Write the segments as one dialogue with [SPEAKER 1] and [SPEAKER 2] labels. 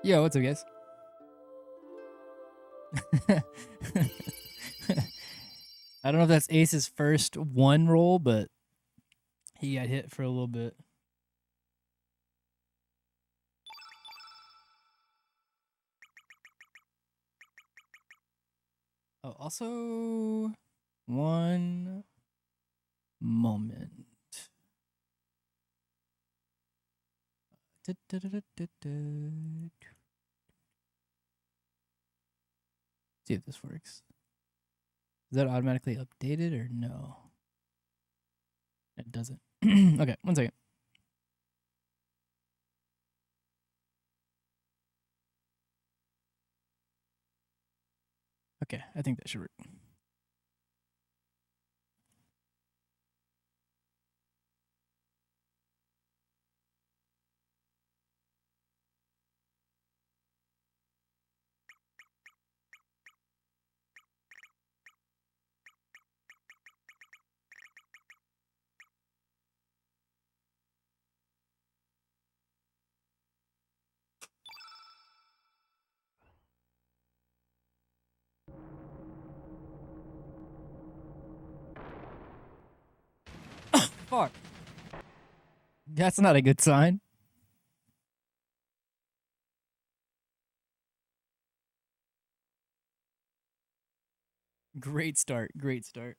[SPEAKER 1] Yo, what's up, guys? I don't know if that's Ace's first one roll, but he got hit for a little bit. Oh, also, one moment. See if this works. Is that automatically updated or no? It doesn't. Okay, 1 second. Okay, I think that should work. Fuck. That's not a good sign. Great start. Great start.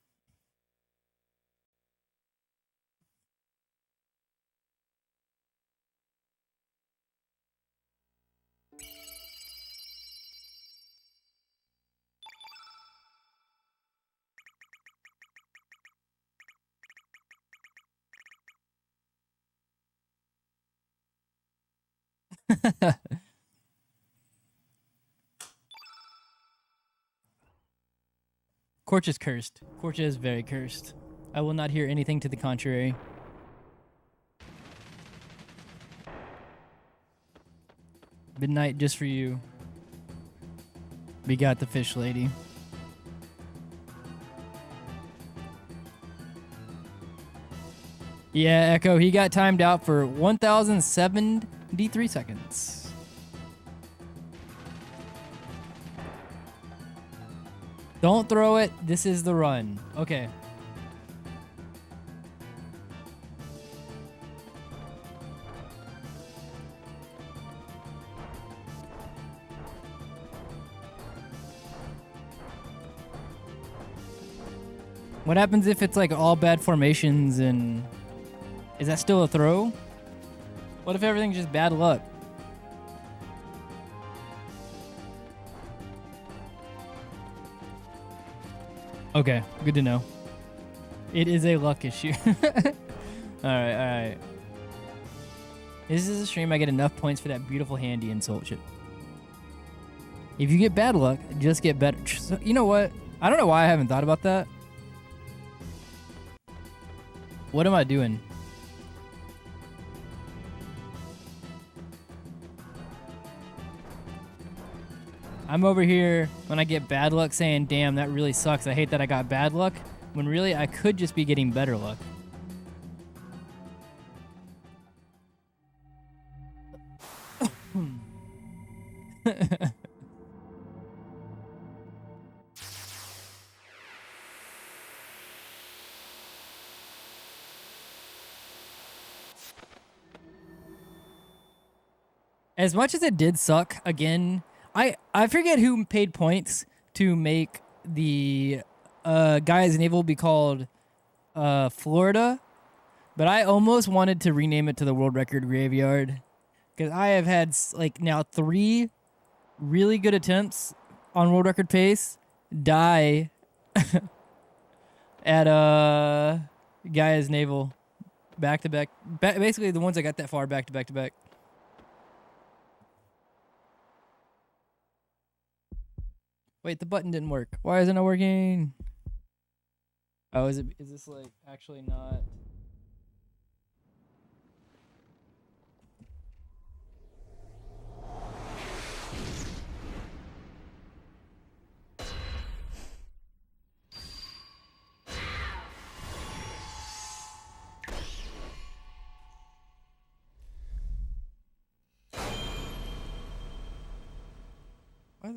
[SPEAKER 1] Corch is cursed. Corch is very cursed. I will not hear anything to the contrary. Midnight just for you. We got the fish lady. Yeah, Echo, he got timed out for 1,073 seconds. Don't throw it. This is the run. Okay. What happens if it's like all bad formations and... Is that still a throw? What if everything's just bad luck? Okay, good to know. It is a luck issue. Alright, alright. This is a stream I get enough points for that beautiful handy insult shit. If you get bad luck, just get better. You know what? I don't know why I haven't thought about that. What am I doing? I'm over here when I get bad luck saying, damn, that really sucks. I hate that I got bad luck. When really I could just be getting better luck. As much as it did suck, again, I forget who paid points to make the Guy's Naval be called Florida, but I almost wanted to rename it to the World Record Graveyard because I have had like now 3 really good attempts on world record pace die at Guy's Naval back to back. Basically, the ones I got that far back to back to back. Wait, the button didn't work. Why isn't it working? Oh, is this like actually not?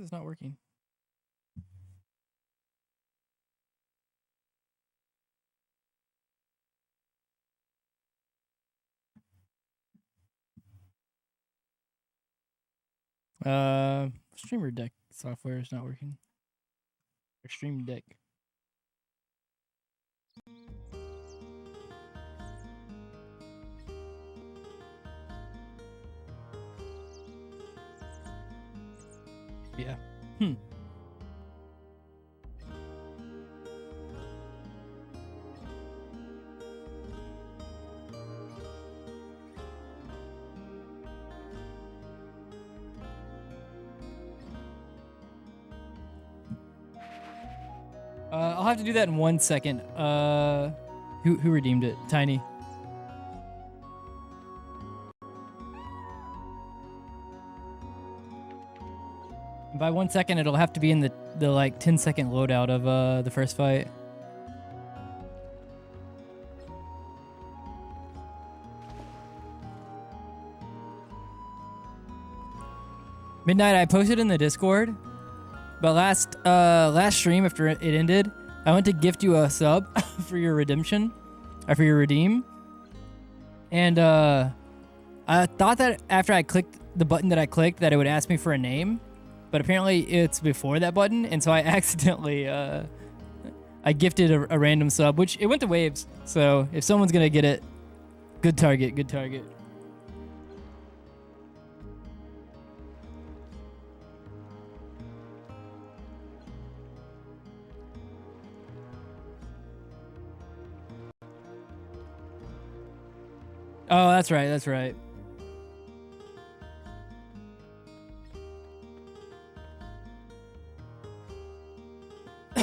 [SPEAKER 1] is this not working? Streamer Deck software is not working. Or Stream Deck. Yeah. I'll have to do that in 1 second. Who redeemed it? Tiny. By 1 second, it'll have to be in the like 10-second loadout of the first fight. Midnight, I posted in the Discord, but last stream after it ended, I went to gift you a sub for your redemption, or for your redeem, and I thought that after I clicked the button that I clicked that it would ask me for a name, but apparently it's before that button, and so I accidentally I gifted a random sub, which it went to waves. So if someone's gonna get it, good target, good target. Oh, that's right, that's right. I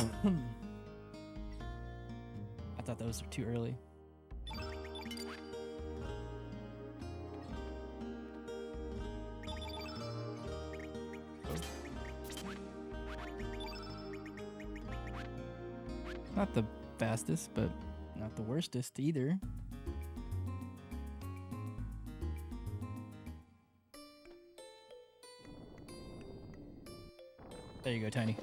[SPEAKER 1] thought those were too early. Not the fastest, but not the worstest either. There you go, Tiny.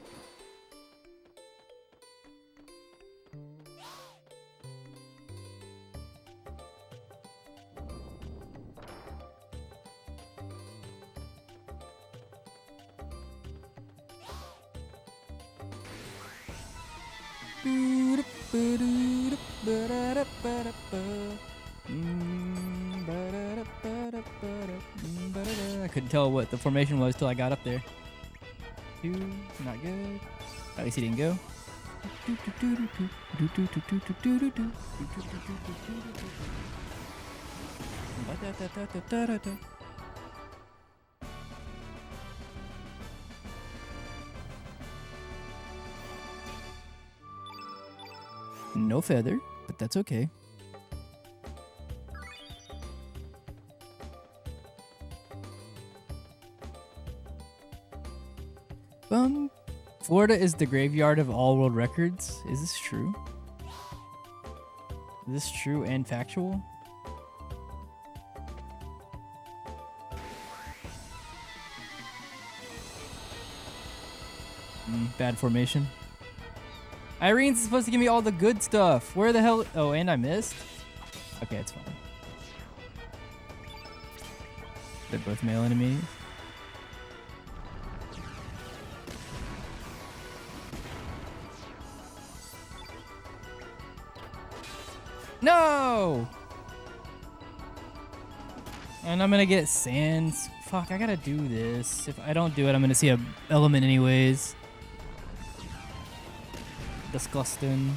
[SPEAKER 1] I couldn't tell what the formation was till I got up there. Not good. At least he didn't go. No feather, but that's okay. Florida is the graveyard of all world records. Is this true? Is this true and factual? Bad formation. Irene's supposed to give me all the good stuff. Where the hell? Oh, and I missed? Okay, it's fine. They're both male enemies. No! And I'm gonna get sands. Fuck, I gotta do this. If I don't do it, I'm gonna see a element anyways. Disgusting.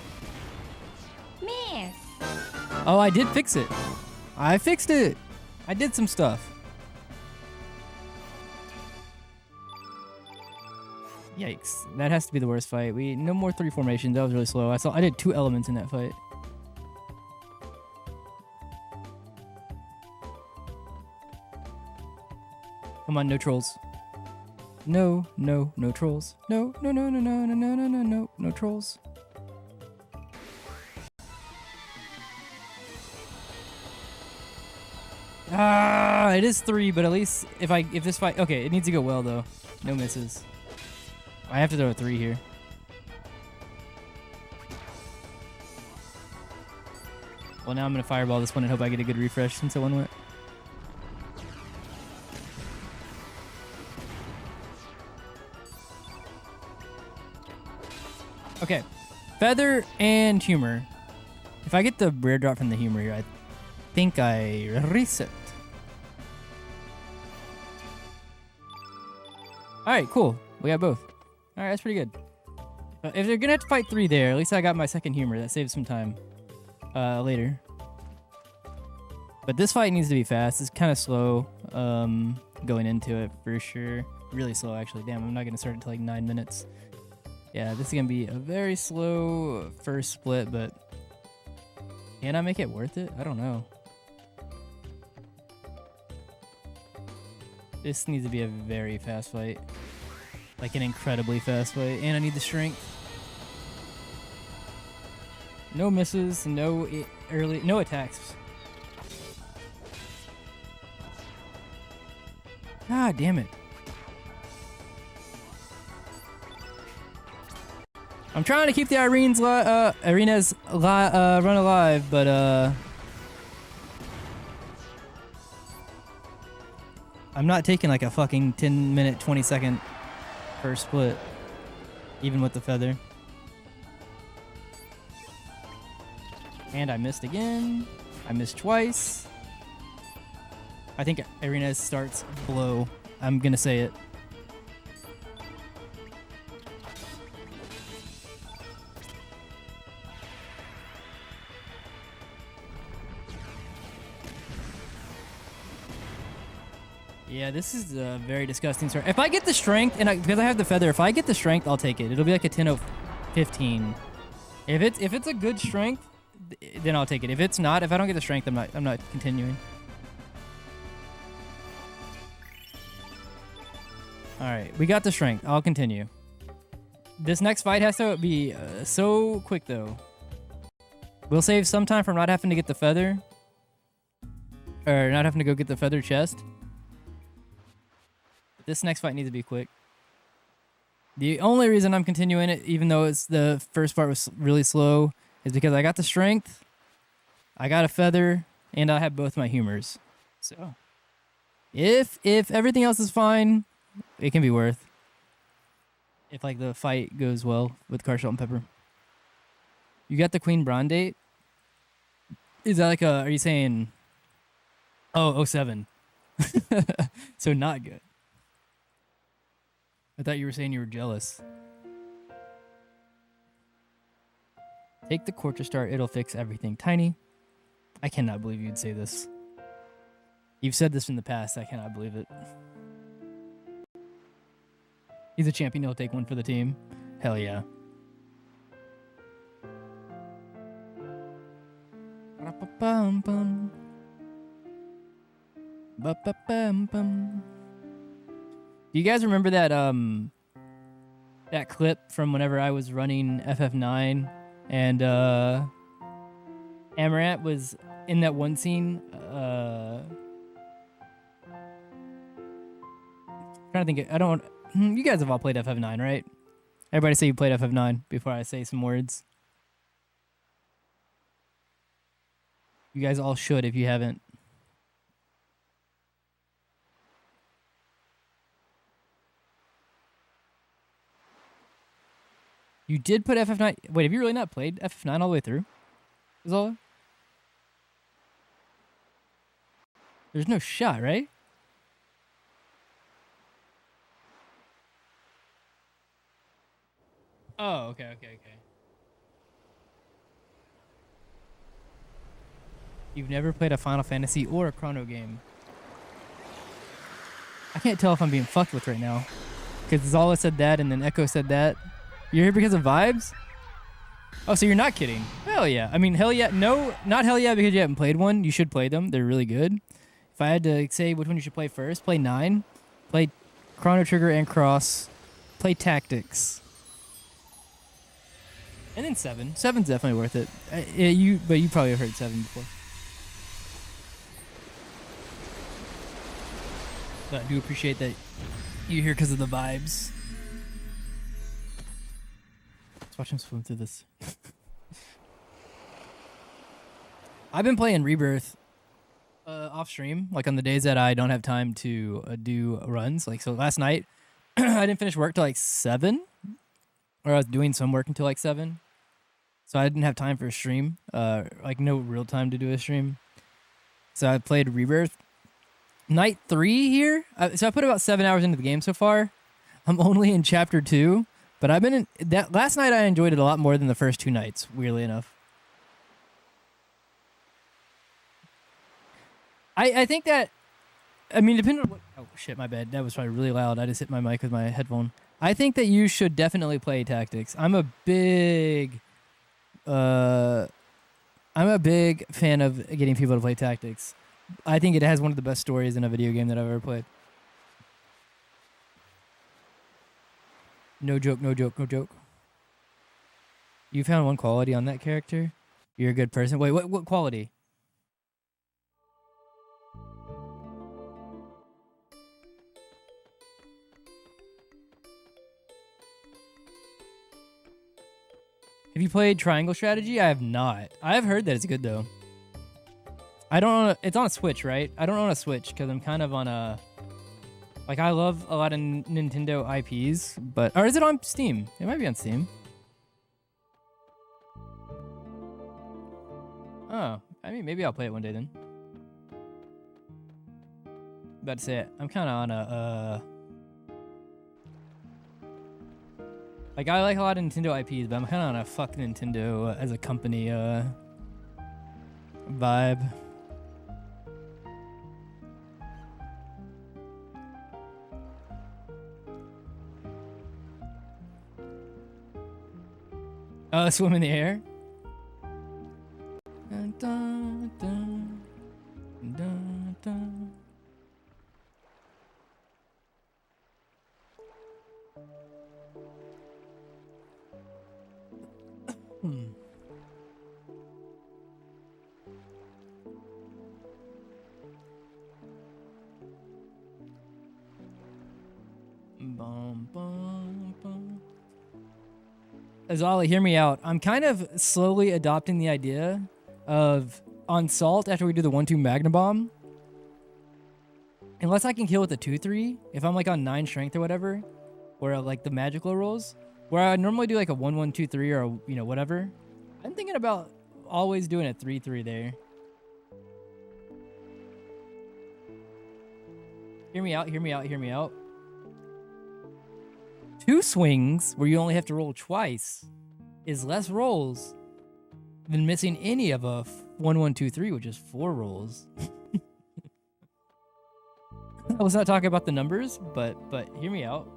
[SPEAKER 2] Miss.
[SPEAKER 1] Oh, I did fix it. I fixed it. I did some stuff. Yikes. That has to be the worst fight. No more 3 formations. That was really slow. I did 2 elements in that fight. Come on, no trolls. No trolls. No trolls. Ah, it is 3, but at least if this fight, okay, it needs to go well though. No misses. I have to throw a 3 here. Well, now I'm going to fireball this one and hope I get a good refresh since that one went. Okay. Feather and humor. If I get the rare drop from the humor here, I think I reset. Alright, cool. We got both. Alright, that's pretty good. If they're gonna have to fight 3 there, at least I got my second humor. That saves some time later. But this fight needs to be fast. It's kind of slow going into it for sure. Really slow, actually. Damn, I'm not gonna start until like 9 minutes. Yeah, this is gonna be a very slow first split, but can I make it worth it? I don't know. This needs to be a very fast fight. Like an incredibly fast fight. And I need the strength. No misses, no attacks. God damn it. I'm trying to keep the arenas run alive, but I'm not taking like a fucking 10-minute, 20-second first split, even with the feather. And I missed again. I missed twice. I think Arenas starts below. I'm gonna say it. Yeah, this is a very disgusting start. If I get the strength, because I have the feather, if I get the strength, I'll take it. It'll be like a 10-15. If it's a good strength, then I'll take it. If it's not, if I don't get the strength, I'm not continuing. All right, we got the strength. I'll continue. This next fight has to be so quick though. We'll save some time from not having to get the feather, or not having to go get the feather chest. This next fight needs to be quick. The only reason I'm continuing it, even though the first part was really slow, is because I got the strength, I got a feather, and I have both my humors. So, if everything else is fine, it can be worth. If like the fight goes well with car, salt, and pepper. You got the Queen Braun date? Is that like are you saying? Oh, 07. So not good. I thought you were saying you were jealous. Take the Quarter Star, it'll fix everything. Tiny, I cannot believe you'd say this. You've said this in the past, I cannot believe it. He's a champion, he'll take one for the team. Hell yeah. Do you guys remember that that clip from whenever I was running FF9 and Amaranth was in that one scene? Trying to think. You guys have all played FF9, right? Everybody say you played FF9 before I say some words. You guys all should if you haven't. You did put FF9... Wait, have you really not played FF9 all the way through? Is all? There's no shot, right? Oh, okay. You've never played a Final Fantasy or a Chrono game. I can't tell if I'm being fucked with right now. Because Zala said that and then Echo said that. You're here because of vibes? Oh, so you're not kidding. Hell yeah. I mean, hell yeah. No, not hell yeah because you haven't played one. You should play them. They're really good. If I had to say which one you should play first, play 9. Play Chrono Trigger and Cross. Play Tactics. And then 7. 7's definitely worth it. But you probably have heard 7 before. But I do appreciate that you're here because of the vibes. watch him swim through this. I've been playing Rebirth off stream, like on the days that I don't have time to do runs. Like, so last night, I didn't finish work till like 7, or I was doing some work until like 7. So I didn't have time for a stream, like no real time to do a stream. So I played Rebirth. Night 3 here. So I put about 7 hours into the game so far. I'm only in chapter 2, but I've been in that. Last night I enjoyed it a lot more than the first 2 nights, weirdly enough. I think that, I mean, depending on what, oh shit, my bad. That was probably really loud. I just hit my mic with my headphone. I think that you should definitely play Tactics. I'm a big fan of getting people to play Tactics. I think it has one of the best stories in a video game that I've ever played. No joke, no joke, no joke. You found one quality on that character? You're a good person. Wait, what quality? Have you played Triangle Strategy? I have not. I have heard that it's good though. I don't know. It's on a Switch, right? I don't own a Switch because I'm kind of on a... Like, I love a lot of Nintendo IPs, but... Or is it on Steam? It might be on Steam. Oh, I mean, maybe I'll play it one day then. About to say it. I'm kind of on a... Like, I like a lot of Nintendo IPs, but I'm kind of on a fuck Nintendo as a company vibe. Swim in the air? Dun, dun, dun, dun, dun. Bum, bum, bum. Azali, hear me out. I'm kind of slowly adopting the idea of on Salt after we do the 1-2 Magna Bomb. Unless I can kill with the 2-3, if I'm like on 9 strength or whatever, or like the magical rolls, where I normally do like a 1-1-2-3 or a, you know, whatever. I'm thinking about always doing a 3-3 there. Hear me out, hear me out, hear me out. 2 swings where you only have to roll twice is less rolls than missing any of a 1-1-2-3, which is 4 rolls. I was not talking about the numbers, but hear me out.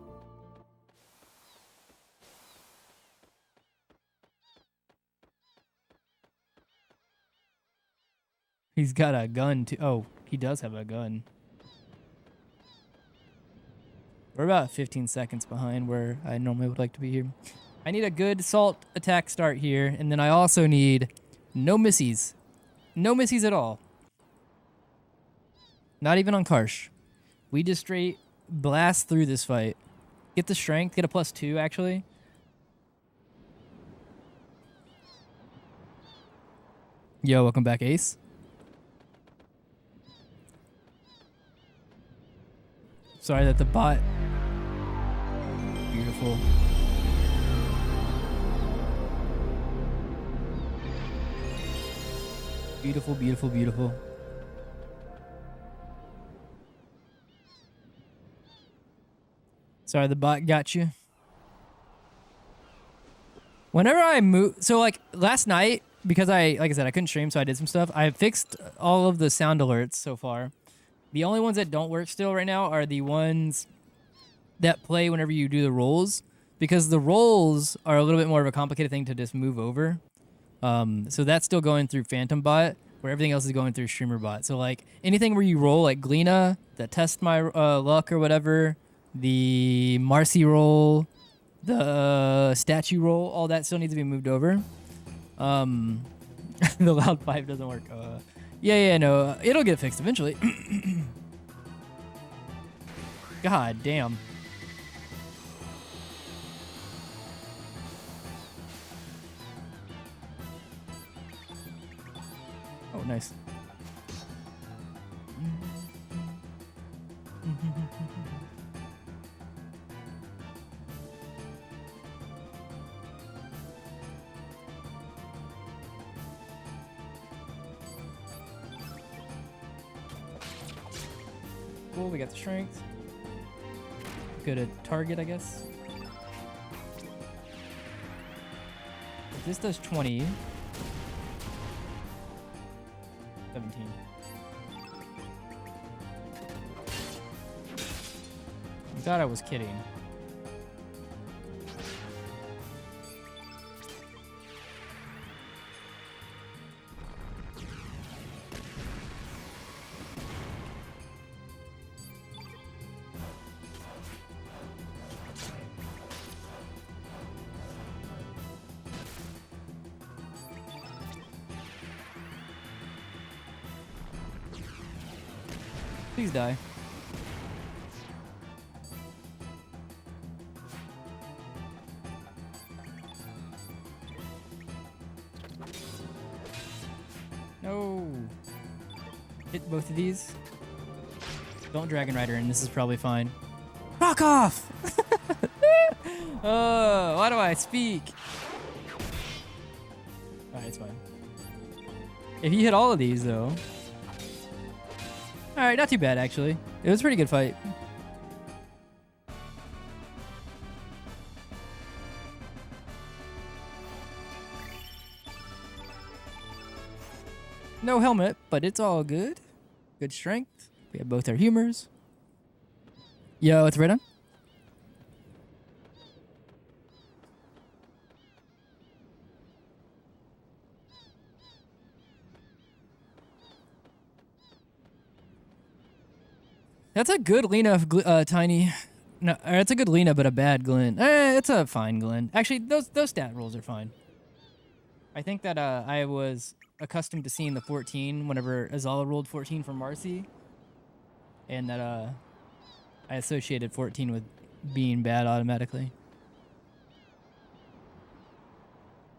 [SPEAKER 1] He's got a gun too. Oh, he does have a gun. We're about 15 seconds behind where I normally would like to be here. I need a good Salt attack start here, and then I also need no missies. No missies at all. Not even on Karsh. We just straight blast through this fight. Get the strength, get a +2 actually. Yo, welcome back, Ace. Sorry that the bot... Beautiful. Beautiful, beautiful, beautiful. Sorry, the bot got you. Whenever I move... So, like, last night, because like I said, I couldn't stream, so I did some stuff. I fixed all of the sound alerts so far. The only ones that don't work still right now are the ones that play whenever you do the rolls, because the rolls are a little bit more of a complicated thing to just move over. So that's still going through Phantom Bot, where everything else is going through Streamer Bot. So like anything where you roll, like Gleena, that test my luck or whatever, the Marcy roll, the statue roll, all that still needs to be moved over. The loud 5 doesn't work. Yeah, no, it'll get fixed eventually. God damn. nice. Cool, we got the strength. Go to target, I guess. If this does 20. 17. I thought I was kidding. Please die. No. Hit both of these. Don't Dragon Rider in. This is probably fine. Rock off! Oh, why do I speak? Alright, it's fine. If you hit all of these, though. Alright, not too bad, actually. It was a pretty good fight. No helmet, but it's all good. Good strength. We have both our humors. Yo, it's right on. That's a good Lena, Tiny. No, it's a good Lena, but a bad Glenn. It's a fine Glenn. Actually, those stat rolls are fine. I think that I was accustomed to seeing the 14 whenever Azala rolled 14 for Marcy, and that I associated 14 with being bad automatically.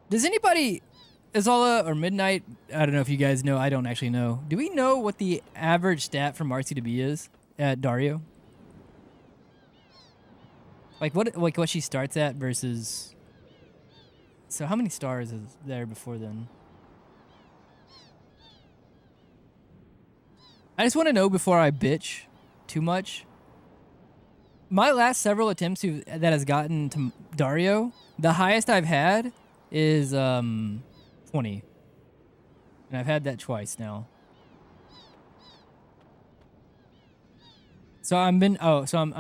[SPEAKER 1] Does anybody, Azala or Midnight, I don't know if you guys know, I don't actually know. Do we know what the average stat for Marcy to be is at Dario? Like what she starts at versus... So how many stars is there before then? I just want to know before I bitch too much. My last several attempts that has gotten to Dario, the highest I've had is 20. And I've had that twice now. So I'm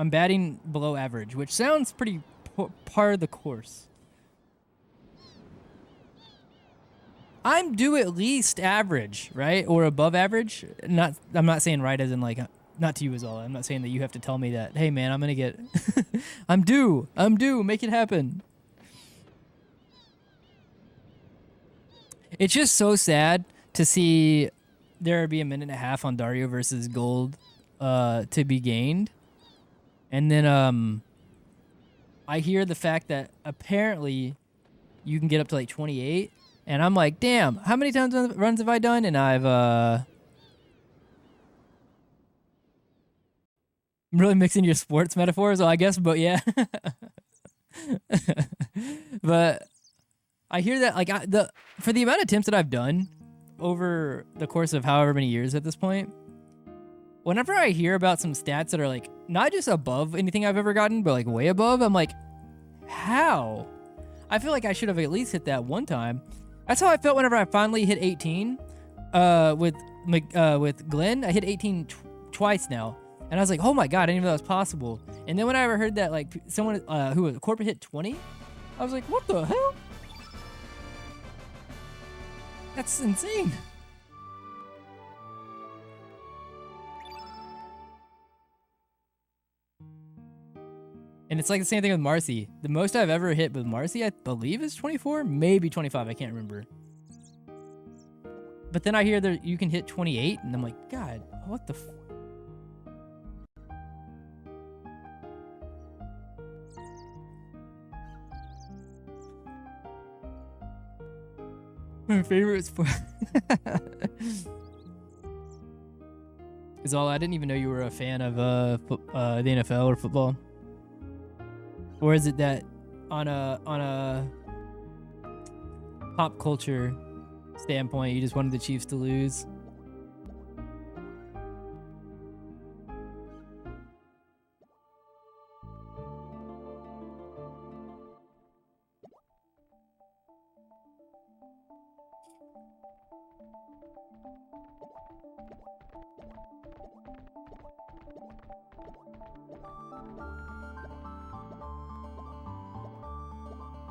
[SPEAKER 1] batting below average, which sounds pretty par of the course. I'm due at least average, right? Or above average. I'm not saying right as in like, not to you as all. I'm not saying that you have to tell me that, hey man, I'm gonna get, I'm due, make it happen. It's just so sad to see there be a minute and a half on Dario versus Gold to be gained. And then I hear the fact that apparently you can get up to like 28. And I'm like, damn, how many times runs have I done? And I've I'm really mixing your sports metaphors, I guess, but yeah. But I hear that like for the amount of attempts that I've done over the course of however many years at this point, whenever I hear about some stats that are like not just above anything I've ever gotten, but like way above, I'm like, how? I feel like I should have at least hit that one time. That's how I felt whenever I finally hit 18 with Glenn. I hit 18 twice now. And I was like, oh my God, I didn't even know that was possible. And then when I ever heard that like someone who was corporate hit 20, I was like, what the hell? That's insane. And it's like the same thing with Marcy. The most I've ever hit with Marcy, I believe, is 24, maybe 25. I can't remember. But then I hear that you can hit 28, and I'm like, God, what the? My favorite sport is all. I didn't even know you were a fan of the NFL or football. Or is it that on a pop culture standpoint, you just wanted the Chiefs to lose?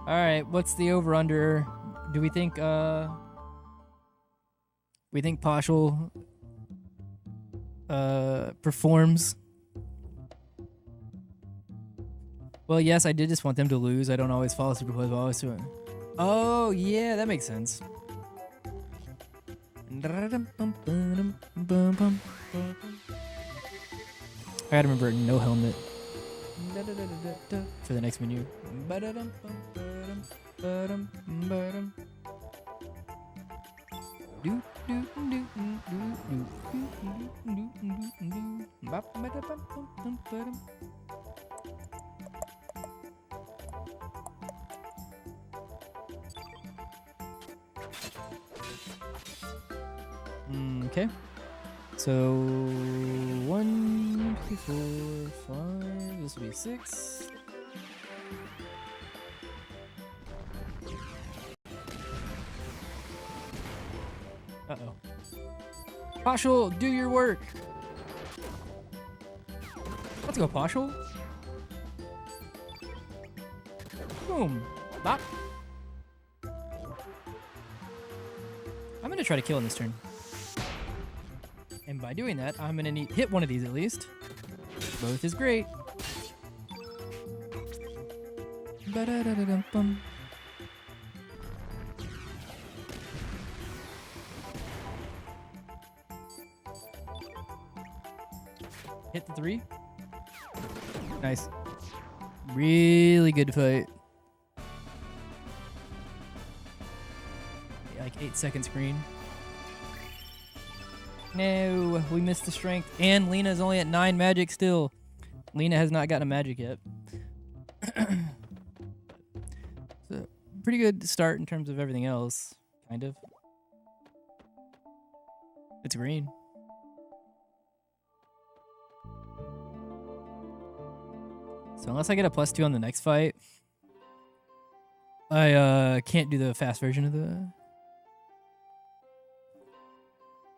[SPEAKER 1] All right, what's the over under? Do we think Poshel performs? Well, yes, I did just want them to lose. I don't always follow Super Bowl. I always do it. Oh, yeah, that makes sense. I gotta remember no helmet for the next menu. Okay. So 1, 2, 4, 5. This will be 6. Uh-oh. Poshel, do your work. Let's go, Poshel. Boom. Bop. I'm gonna try to kill in this turn. And by doing that, I'm gonna need hit one of these at least. Both is great. Ba-da-da-da-dum-bum. Hit the 3. Nice. Really good fight. Like 8-second screen. No, we missed the strength. And Lena's only at 9 magic still. Lena has not gotten a magic yet. So, pretty good start in terms of everything else. Kind of. It's green. So unless I get a +2 on the next fight, I can't do the fast version of the...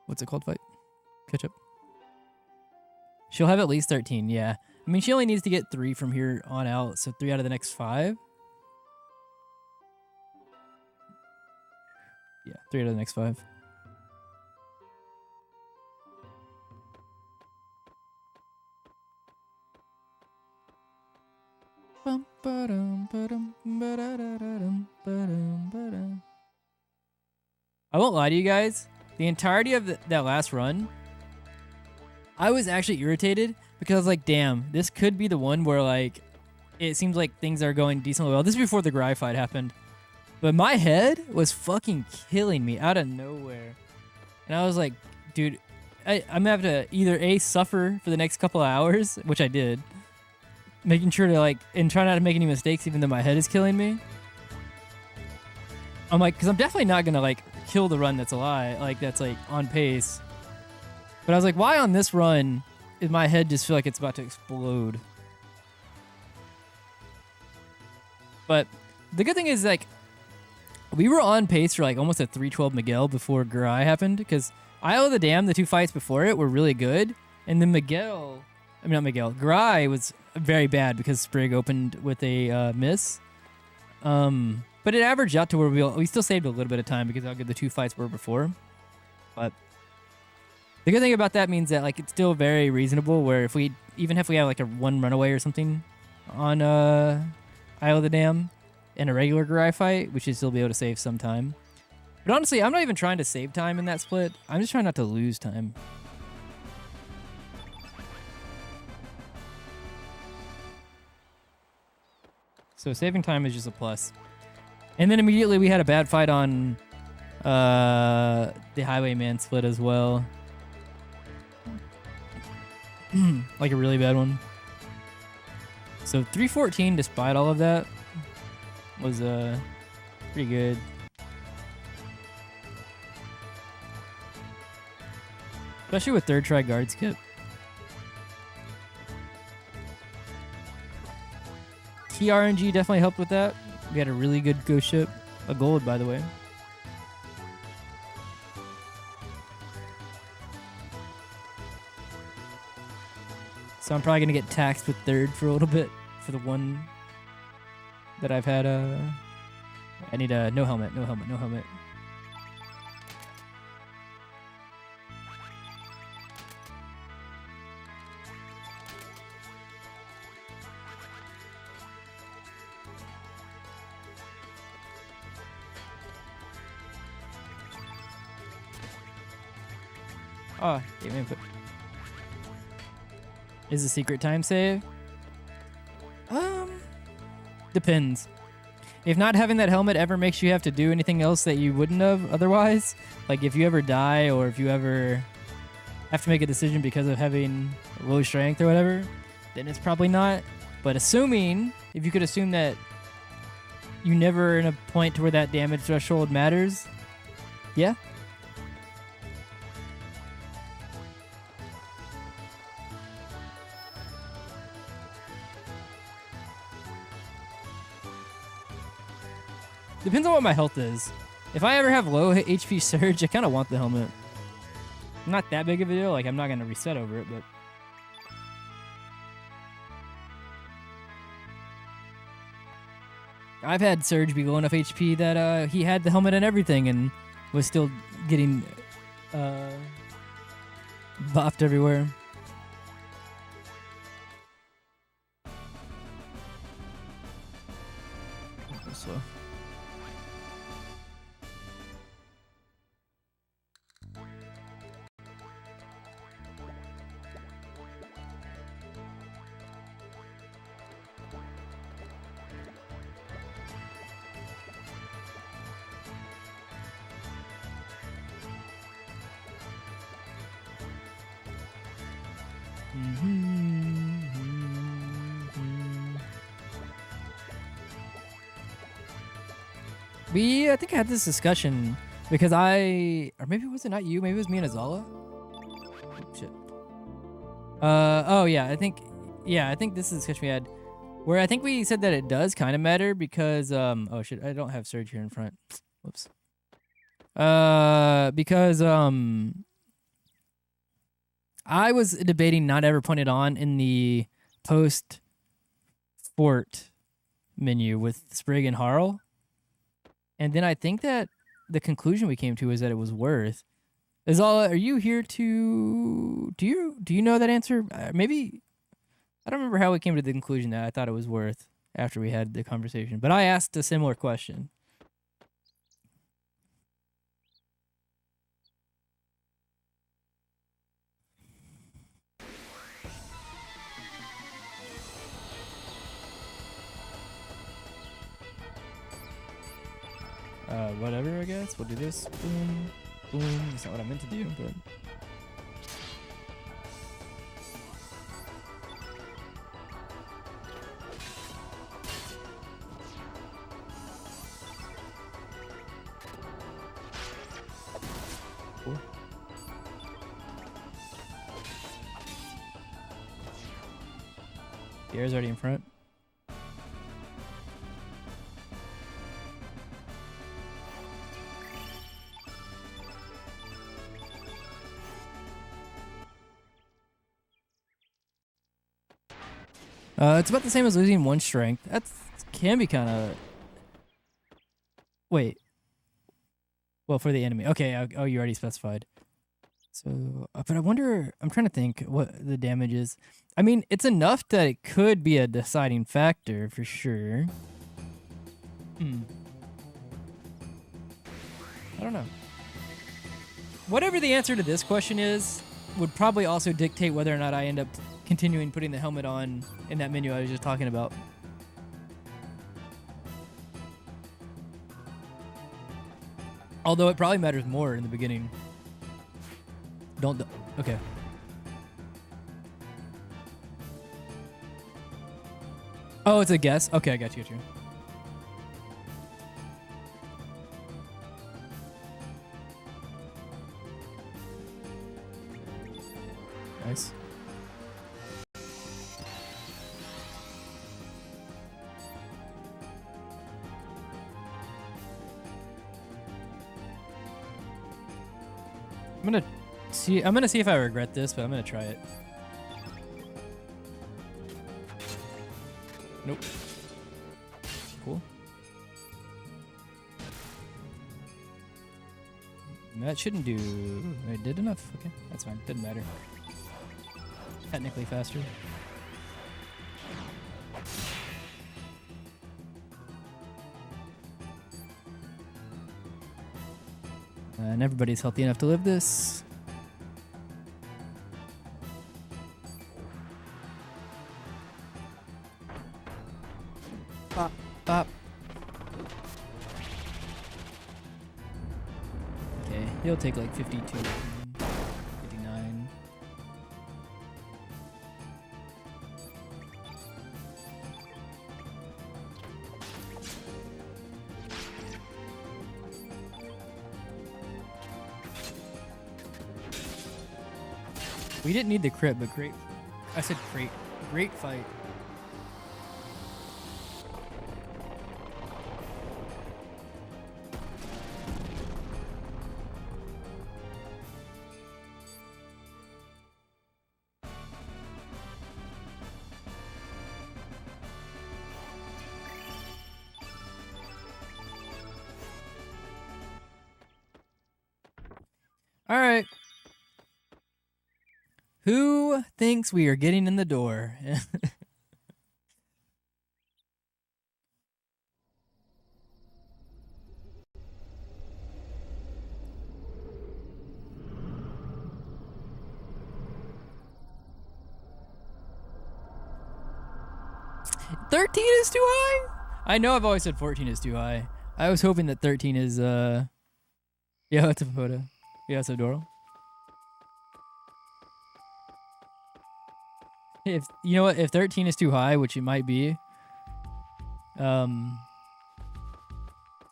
[SPEAKER 1] What's it called? Fight? Catch up. She'll have at least 13, yeah. I mean, she only needs to get 3 from here on out, so 3 out of the next 5. Yeah, 3 out of the next 5. I won't lie to you guys. The entirety of that last run, I was actually irritated because I was like, damn, this could be the one where like it seems like things are going decently well. This is before the Gry fight happened. But my head was fucking killing me out of nowhere. And I was like, dude, I'm gonna have to either A, suffer for the next couple of hours, which I did, making sure to like, and try not to make any mistakes even though my head is killing me. I'm like, because I'm definitely not gonna like kill the run that's a lie, like that's like on pace. But I was like, why on this run did my head just feel like it's about to explode? But the good thing is like, we were on pace for like almost a 312 Miguel before Gry happened, because Isle of the Dam, the 2 fights before it were really good. And then Gry was very bad because Sprig opened with a miss. But it averaged out to where we still saved a little bit of time because of how good the 2 fights were before. But the good thing about that means that like it's still very reasonable, where even if we have like a 1 runaway or something on Isle of the Dam in a regular Gry fight, we should still be able to save some time. But honestly, I'm not even trying to save time in that split. I'm just trying not to lose time. So saving time is just a plus. And then immediately we had a bad fight on The Highwayman split as well. Like a really bad one. So 314, despite all of that, was pretty good. Especially with third try guard skip. Key RNG definitely helped with that. We had a really good ghost ship. A gold, by the way. So I'm probably going to get taxed with third for a little bit for the one that I've had. I need a no helmet, no helmet, no helmet. Oh, game input. Is the secret time save? Depends. If not having that helmet ever makes you have to do anything else that you wouldn't have otherwise, like if you ever die or if you ever have to make a decision because of having low strength or whatever, then it's probably not. But assuming, if you could assume that you never in a point to where that damage threshold matters, yeah. Depends on what my health is. If I ever have low HP surge, I kind of want the helmet. Not that big of a deal. Like, I'm not going to reset over it, but... I've had Surge be low enough HP that he had the helmet and everything and was still getting buffed everywhere. Slow. I think I had this discussion because or maybe was it not you? Maybe it was me and Azala. Oh, shit. Oh yeah, I think this is a discussion we had where I think we said that it does kind of matter because oh shit, I don't have Surge here in front. Whoops. Because I was debating not ever putting it on in the post fort menu with Sprig and Harl. And then I think that the conclusion we came to is that it was worth. Azala, are you here to... Do you know that answer? Maybe... I don't remember how we came to the conclusion that I thought it was worth after we had the conversation. But I asked a similar question. Whatever, I guess. We'll do this. Boom. Boom. That's not what I meant to do, but... Cool. The air's already in front. It's about the same as losing one strength. That can be kind of... Wait. Well, for the enemy. Okay, oh, you already specified. So, but I wonder... I'm trying to think what the damage is. I mean, it's enough that it could be a deciding factor, for sure. I don't know. Whatever the answer to this question is, would probably also dictate whether or not I end up continuing putting the helmet on in that menu I was just talking about. Although it probably matters more in the beginning. Okay. Oh, it's a guess? Okay, I got you. Nice. I'm gonna see if I regret this, but I'm gonna try it. Nope. Cool. That shouldn't do... I did enough. Okay, that's fine. Didn't matter. Technically faster. And everybody's healthy enough to live this. Pop, pop. Okay, he'll take like 52, 59. We didn't need the crit, but great. I said great. Great fight. All right. Who thinks we are getting in the door? $13 is too high? I know I've always said 14 is too high. I was hoping that 13 is, yeah, it's a photo. Yeah, it's adorable. If, you know what, if 13 is too high, which it might be, that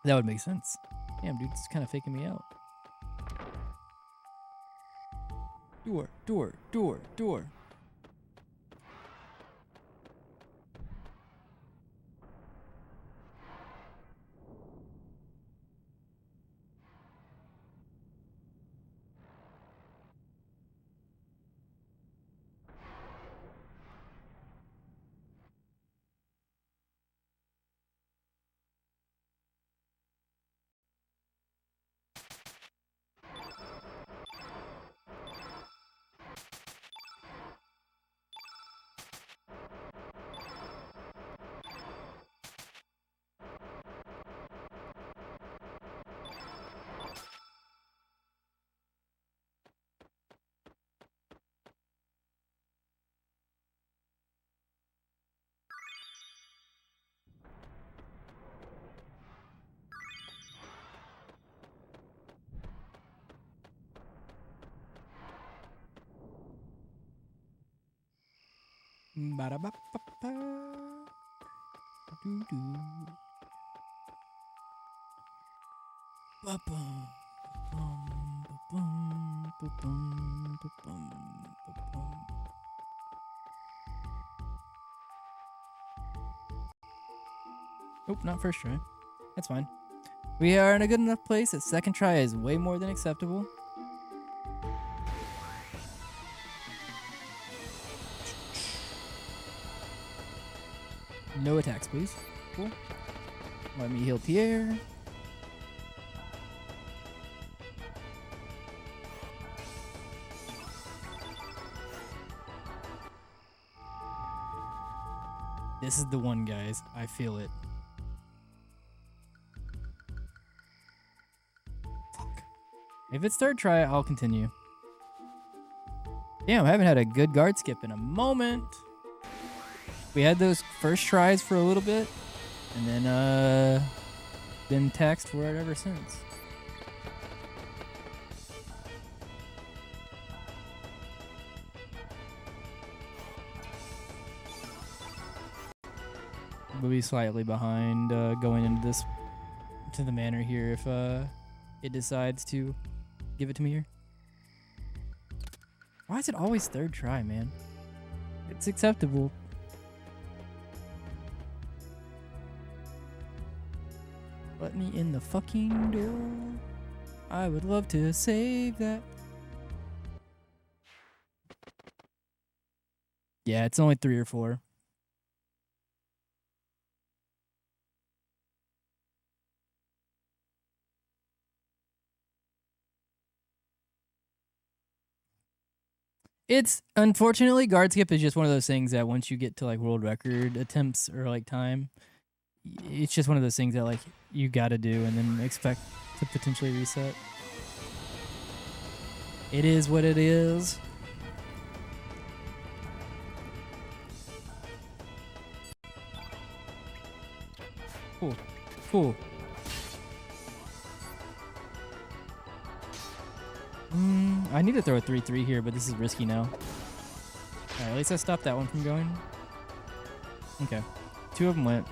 [SPEAKER 1] would make sense. Damn, dude, it's kind of faking me out. Door, door, door, door. Ba-da-ba-ba-ba. Doo-doo. Ba-bum, ba-bum, ba-bum, ba-bum, ba-bum, ba-bum. Nope, not first try. That's fine. We are in a good enough place that second try is way more than acceptable. No attacks, please. Cool. Let me heal Pierre. This is the one, guys. I feel it. Fuck. If it's third try, I'll continue. Damn, I haven't had a good guard skip in a moment. We had those first tries for a little bit, and then been taxed for it ever since. probably slightly behind going into this to the manor here if it decides to give it to me here. Why is it always third try, man? It's acceptable. Let me in the fucking door. I would love to save that. Yeah, it's only 3 or 4. It's unfortunately guard skip is just one of those things that once you get to like world record attempts or like time, it's just one of those things that like you gotta do and then expect to potentially reset. It is what it is. Cool. Cool. I need to throw a 3-3 here, but this is risky now. Alright, at least I stopped that one from going. Okay. 2 of them went.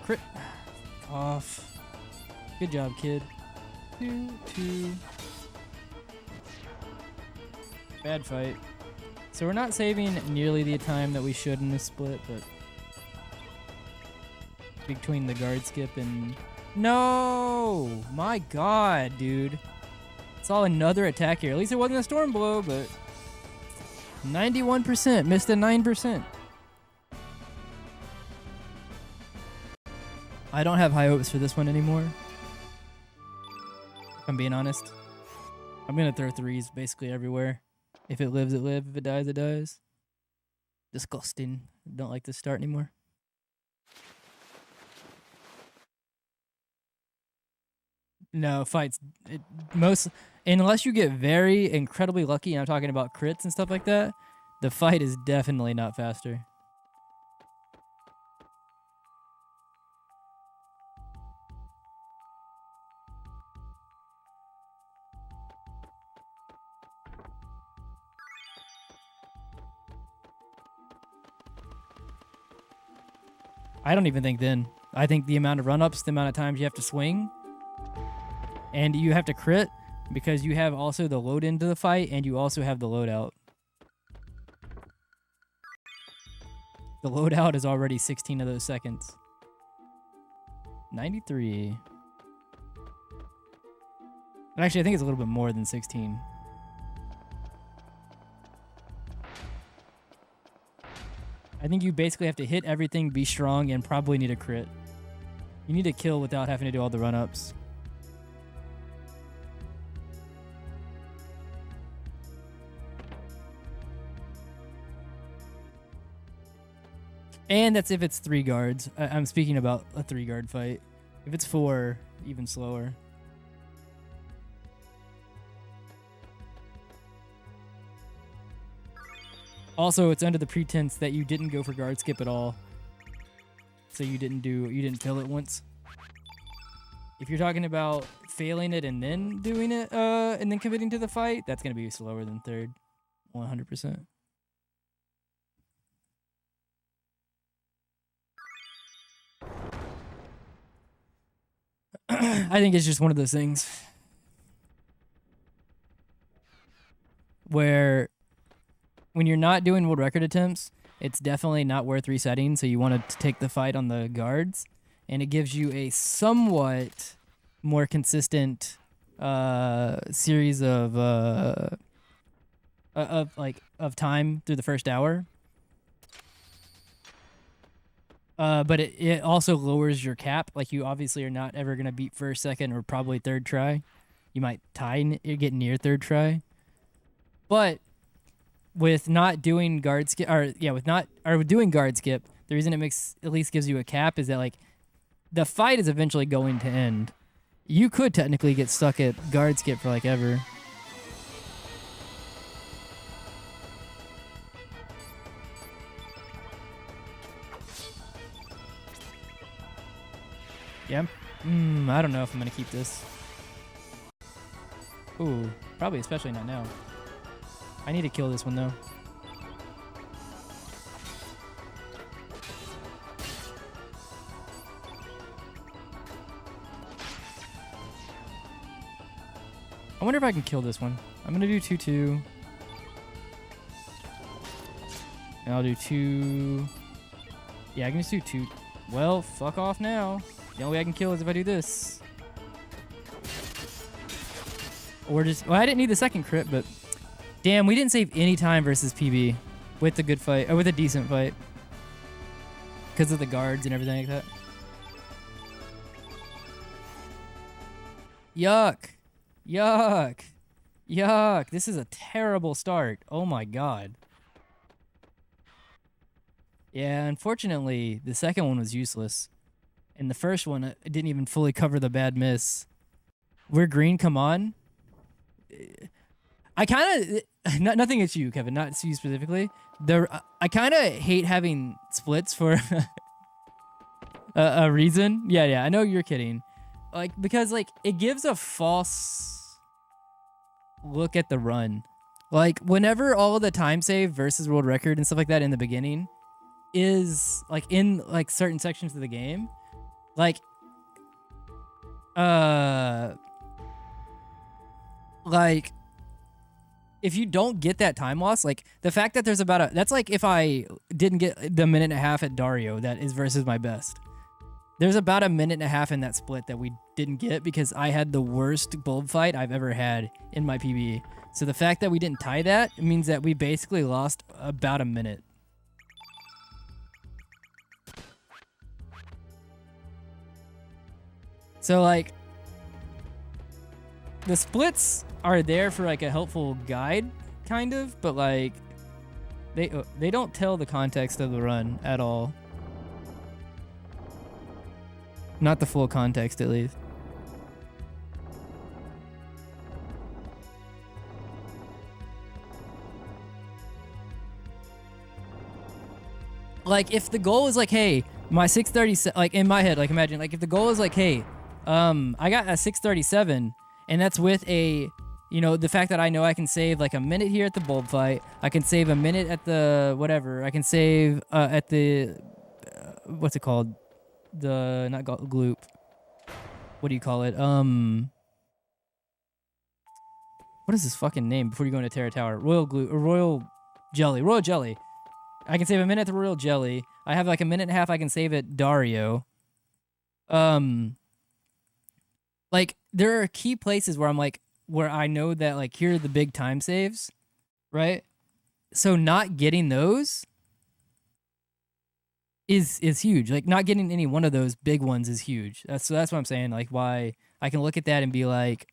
[SPEAKER 1] Crit. Off. Good job, kid. 2, 2. Bad fight. So we're not saving nearly the time that we should in this split, but between the guard skip and... No! My god, dude. Saw another attack here. At least it wasn't a storm blow, but 91%. Missed a 9%. I don't have high hopes for this one anymore. If I'm being honest. I'm going to throw 3s basically everywhere. If it lives, it lives. If it dies, it dies. Disgusting. Don't like this start anymore. No, fights. Unless you get very incredibly lucky, and I'm talking about crits and stuff like that, the fight is definitely not faster. I don't even think then. I think the amount of run-ups, the amount of times you have to swing, and you have to crit because you have also the load into the fight and you also have the loadout. The loadout is already 16 of those seconds. 93. Actually, I think it's a little bit more than 16. I think you basically have to hit everything, be strong, and probably need a crit. You need to kill without having to do all the run-ups. And that's if it's 3 guards. I'm speaking about a 3-guard fight. If it's 4, even slower. Also, it's under the pretense that you didn't go for guard skip at all. So you didn't fill it once. If you're talking about failing it and then doing it, and then committing to the fight, that's going to be slower than 3rd. 100%. I think it's just one of those things where when you're not doing world record attempts, it's definitely not worth resetting, so you want to take the fight on the guards, and it gives you a somewhat more consistent series of time through the first hour. But it also lowers your cap. Like, you obviously are not ever going to beat 1st, 2nd, or probably 3rd try. You might get near 3rd try. But with not doing guard skip, with doing guard skip, the reason it at least gives you a cap is that, like, the fight is eventually going to end. You could technically get stuck at guard skip for, like, ever. Yeah. I don't know if I'm going to keep this. Ooh, probably especially not now. I need to kill this one though. I wonder if I can kill this one. I'm gonna do 2-2. And I'll do 2. Yeah, I can just do 2. Well, fuck off now. The only way I can kill is if I do this. Or just... Well, I didn't need the second crit, but... Damn, we didn't save any time versus PB. With a good fight. Or with a decent fight. Because of the guards and everything like that. Yuck. Yuck. Yuck. This is a terrible start. Oh my god. Yeah, unfortunately, the second one was useless. And the first one didn't even fully cover the bad miss. We're green, come on. I kind of... Nothing against you, Kevin, not you specifically. I kind of hate having splits for a reason. Yeah, I know you're kidding. Like, because, like, it gives a false look at the run. Like, whenever all of the time save versus world record and stuff like that in the beginning is, like, in, like, certain sections of the game, like, if you don't get that time loss, like, the fact that there's about a... That's like if I didn't get the minute and a half at Dario that is versus my best. There's about a minute and a half in that split that we didn't get because I had the worst bulb fight I've ever had in my PB. So the fact that we didn't tie that means that we basically lost about a minute. So, like, the splits are there for, like, a helpful guide, kind of, but, like, they don't tell the context of the run at all. Not the full context, at least. Like, if the goal is like, hey, my 637, like, in my head, like, imagine, like, if the goal is like, hey, I got a 637, and that's with a, you know, the fact that I know I can save, like, a minute here at the bulb fight, I can save a minute at the whatever, I can save at the, what's it called? The, not gloop. What do you call it? What is this fucking name before you go into Terra Tower? Royal glue, or Royal Jelly. Royal Jelly. I can save a minute at the Royal Jelly. I have like a minute and a half I can save at Dario. Like, there are key places where I'm like, where I know that, like, here are the big time saves, right? So not getting those is huge. Like, not getting any one of those big ones is huge. That's what I'm saying. Like, why I can look at that and be like,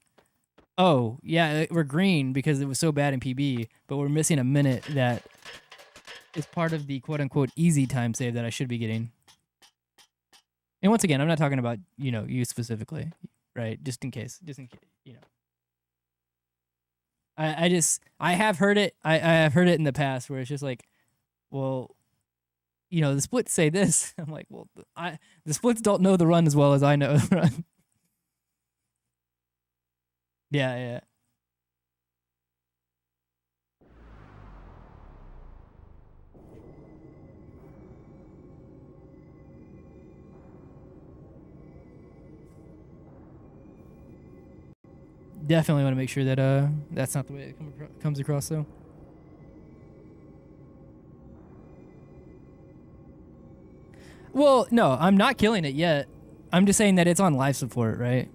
[SPEAKER 1] oh, yeah, we're green because it was so bad in PB, but we're missing a minute that is part of the quote-unquote easy time save that I should be getting. And once again, I'm not talking about, you know, you specifically, right? Just in case, you know. I have heard it. I have heard it in the past where it's just like, well, you know, the splits say this. I'm like, well, the splits don't know the run as well as I know the run. Yeah. Definitely want to make sure that that's not the way it comes across, though. Well, no, I'm not killing it yet. I'm just saying that it's on life support, right?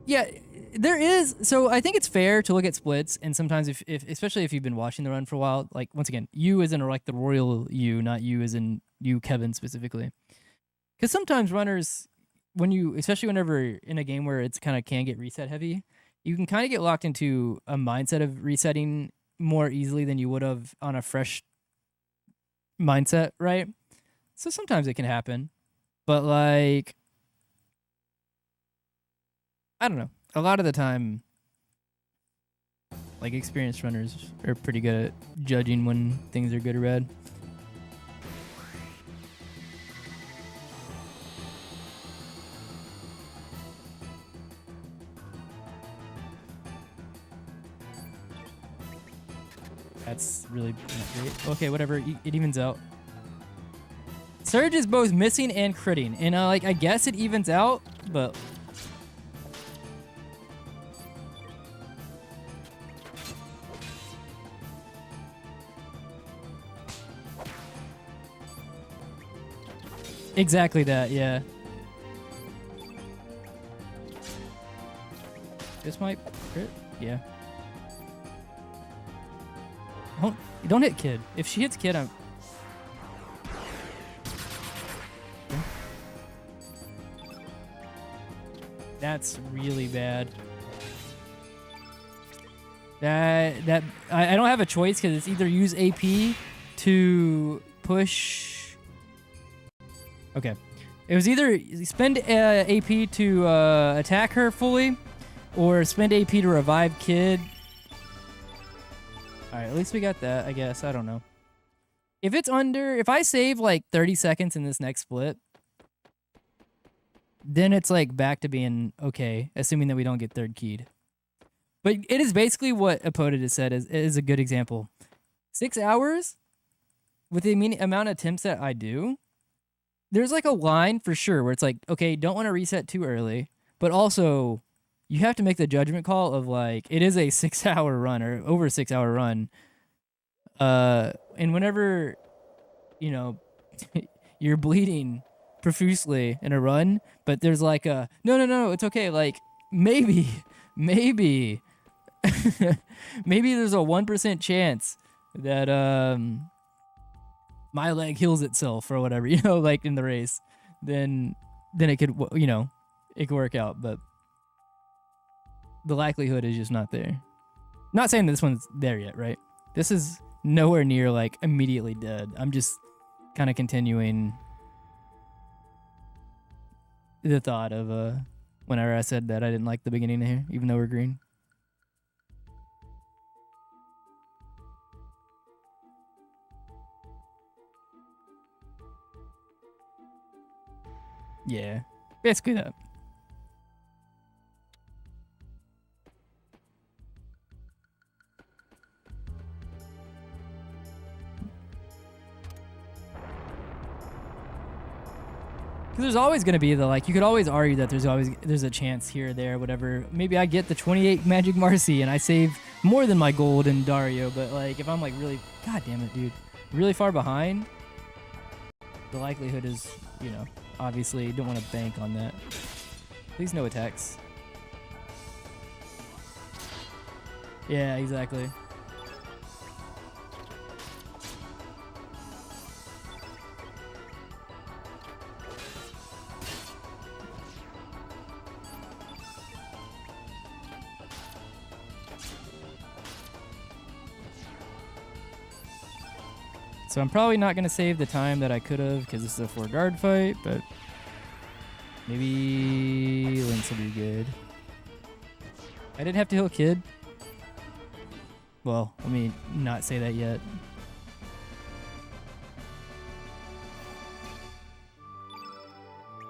[SPEAKER 1] Yeah, there is. So I think it's fair to look at splits, and sometimes if especially if you've been watching the run for a while, like, once again, you as in like the royal you, not you as in you, Kevin, specifically. Because sometimes runners, when you, especially whenever in a game where it's kind of can get reset heavy, you can kind of get locked into a mindset of resetting more easily than you would have on a fresh mindset, right? So sometimes it can happen, but, like, I don't know. A lot of the time, like, experienced runners are pretty good at judging when things are good or bad. That's really not great. Okay, whatever. It evens out. Surge is both missing and critting, and like I guess it evens out, but exactly that. Yeah. This might crit. Yeah. Don't hit kid. If she hits kid, I'm. That's really bad. I don't have a choice because it's either use AP to push. Okay, it was either spend AP to attack her fully, or spend AP to revive kid. All right, at least we got that. I guess I don't know. If I save like 30 seconds in this next split, then it's like back to being okay, assuming that we don't get third keyed. But it is basically what Apoda has said is a good example. 6 hours with the amount of attempts that I do, there's like a line for sure where it's like, okay, don't want to reset too early, but also you have to make the judgment call of like, it is a 6 hour run or over a 6 hour run. And whenever, you know, you're bleeding profusely in a run, but there's like a, no, it's okay. Like maybe maybe there's a 1% chance that, my leg heals itself or whatever, you know, like in the race, then it could, you know, it could work out, but the likelihood is just not there. Not saying that this one's there yet, right? This is nowhere near like immediately dead. I'm just kind of continuing the thought of whenever I said that I didn't like the beginning here, even though we're green. Yeah, basically that. Because there's always going to be the, like, you could always argue that there's a chance here or there, whatever. Maybe I get the 28 Magic Marcy and I save more than my gold in Dario, but like if I'm like really, god damn it, dude, really far behind, the likelihood is, you know, obviously don't want to bank on that. Please no attacks. Yeah, exactly. So I'm probably not going to save the time that I could have because this is a 4 guard fight, but maybe Lynx will be good. I didn't have to heal kid. Well, let me not say that yet.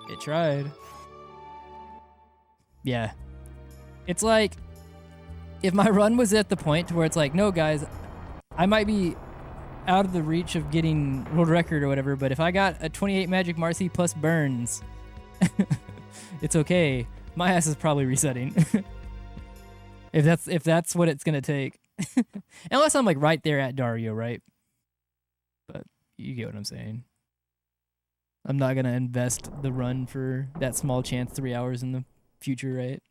[SPEAKER 1] It tried. Yeah. It's like, if my run was at the point to where it's like, no guys, I might be out of the reach of getting world record or whatever, but if I got a 28 Magic Marcy plus burns, it's okay. My ass is probably resetting. if that's what it's gonna take. Unless I'm like right there at Dario, right? But you get what I'm saying. I'm not gonna invest the run for that small chance 3 hours in the future, right?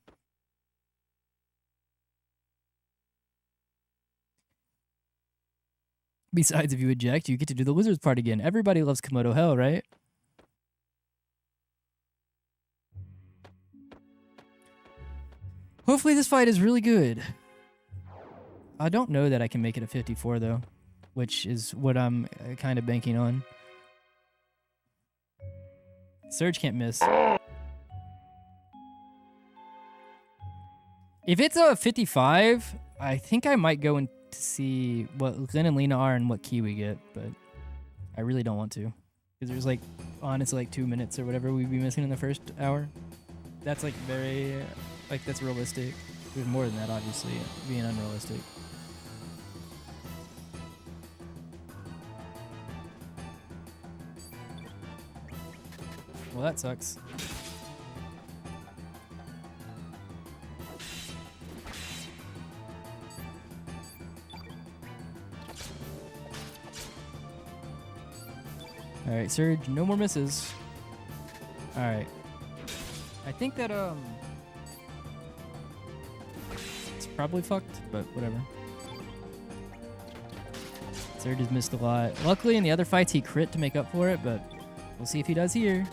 [SPEAKER 1] Besides, if you eject, you get to do the Wizards part again. Everybody loves Komodo Hell, right? Hopefully this fight is really good. I don't know that I can make it a 54, though, which is what I'm kind of banking on. Surge can't miss. If it's a 55, I think I might go and to see what Glenn and Lena are and what key we get, but I really don't want to. Because there's like, honestly, like 2 minutes or whatever we'd be missing in the first hour. That's like very, like that's realistic. There's more than that, obviously, being unrealistic. Well, that sucks. All right, Surge, no more misses. All right. I think that it's probably fucked, but whatever. Surge has missed a lot. Luckily, in the other fights, he crit to make up for it, but we'll see if he does here.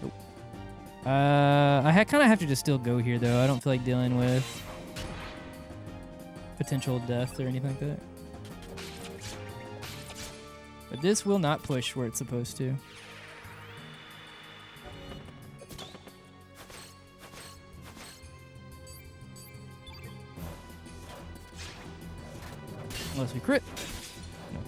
[SPEAKER 1] Nope. I kind of have to just still go here, though. I don't feel like dealing with potential death or anything like that. But this will not push where it's supposed to. Unless we crit. No.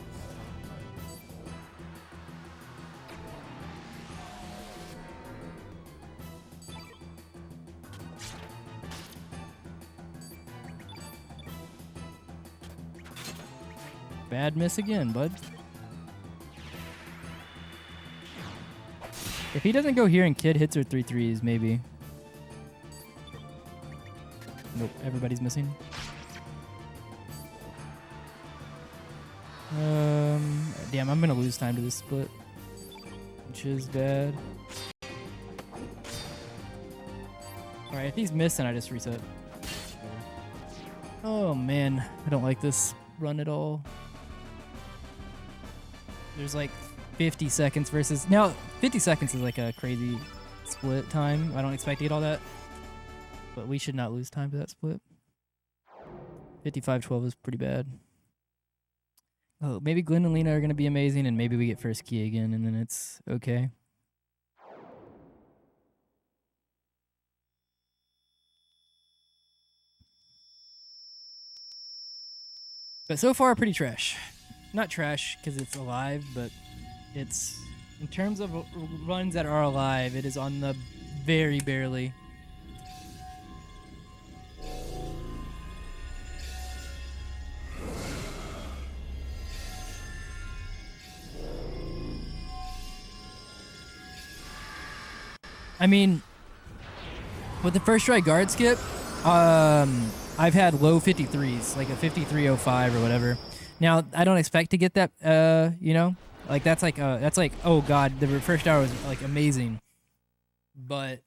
[SPEAKER 1] Bad miss again, bud. If he doesn't go here and Kid hits her 3-3s, maybe. Nope, everybody's missing. Damn, I'm gonna lose time to this split, which is bad. Alright, if he's missing, I just reset. Oh man, I don't like this run at all. There's like 50 seconds versus... Now, 50 seconds is like a crazy split time. I don't expect to get all that. But we should not lose time to that split. 55-12 is pretty bad. Oh, maybe Glenn and Lena are going to be amazing, and maybe we get first key again, and then it's okay. But so far, pretty trash. Not trash because it's alive, but it's... In terms of runs that are alive, it is on the very barely. I mean, with the first try guard skip, I've had low 53s, like a 53.05 or whatever. Now, I don't expect to get that, you know? Like, that's like, oh god, the first hour was, like, amazing. But,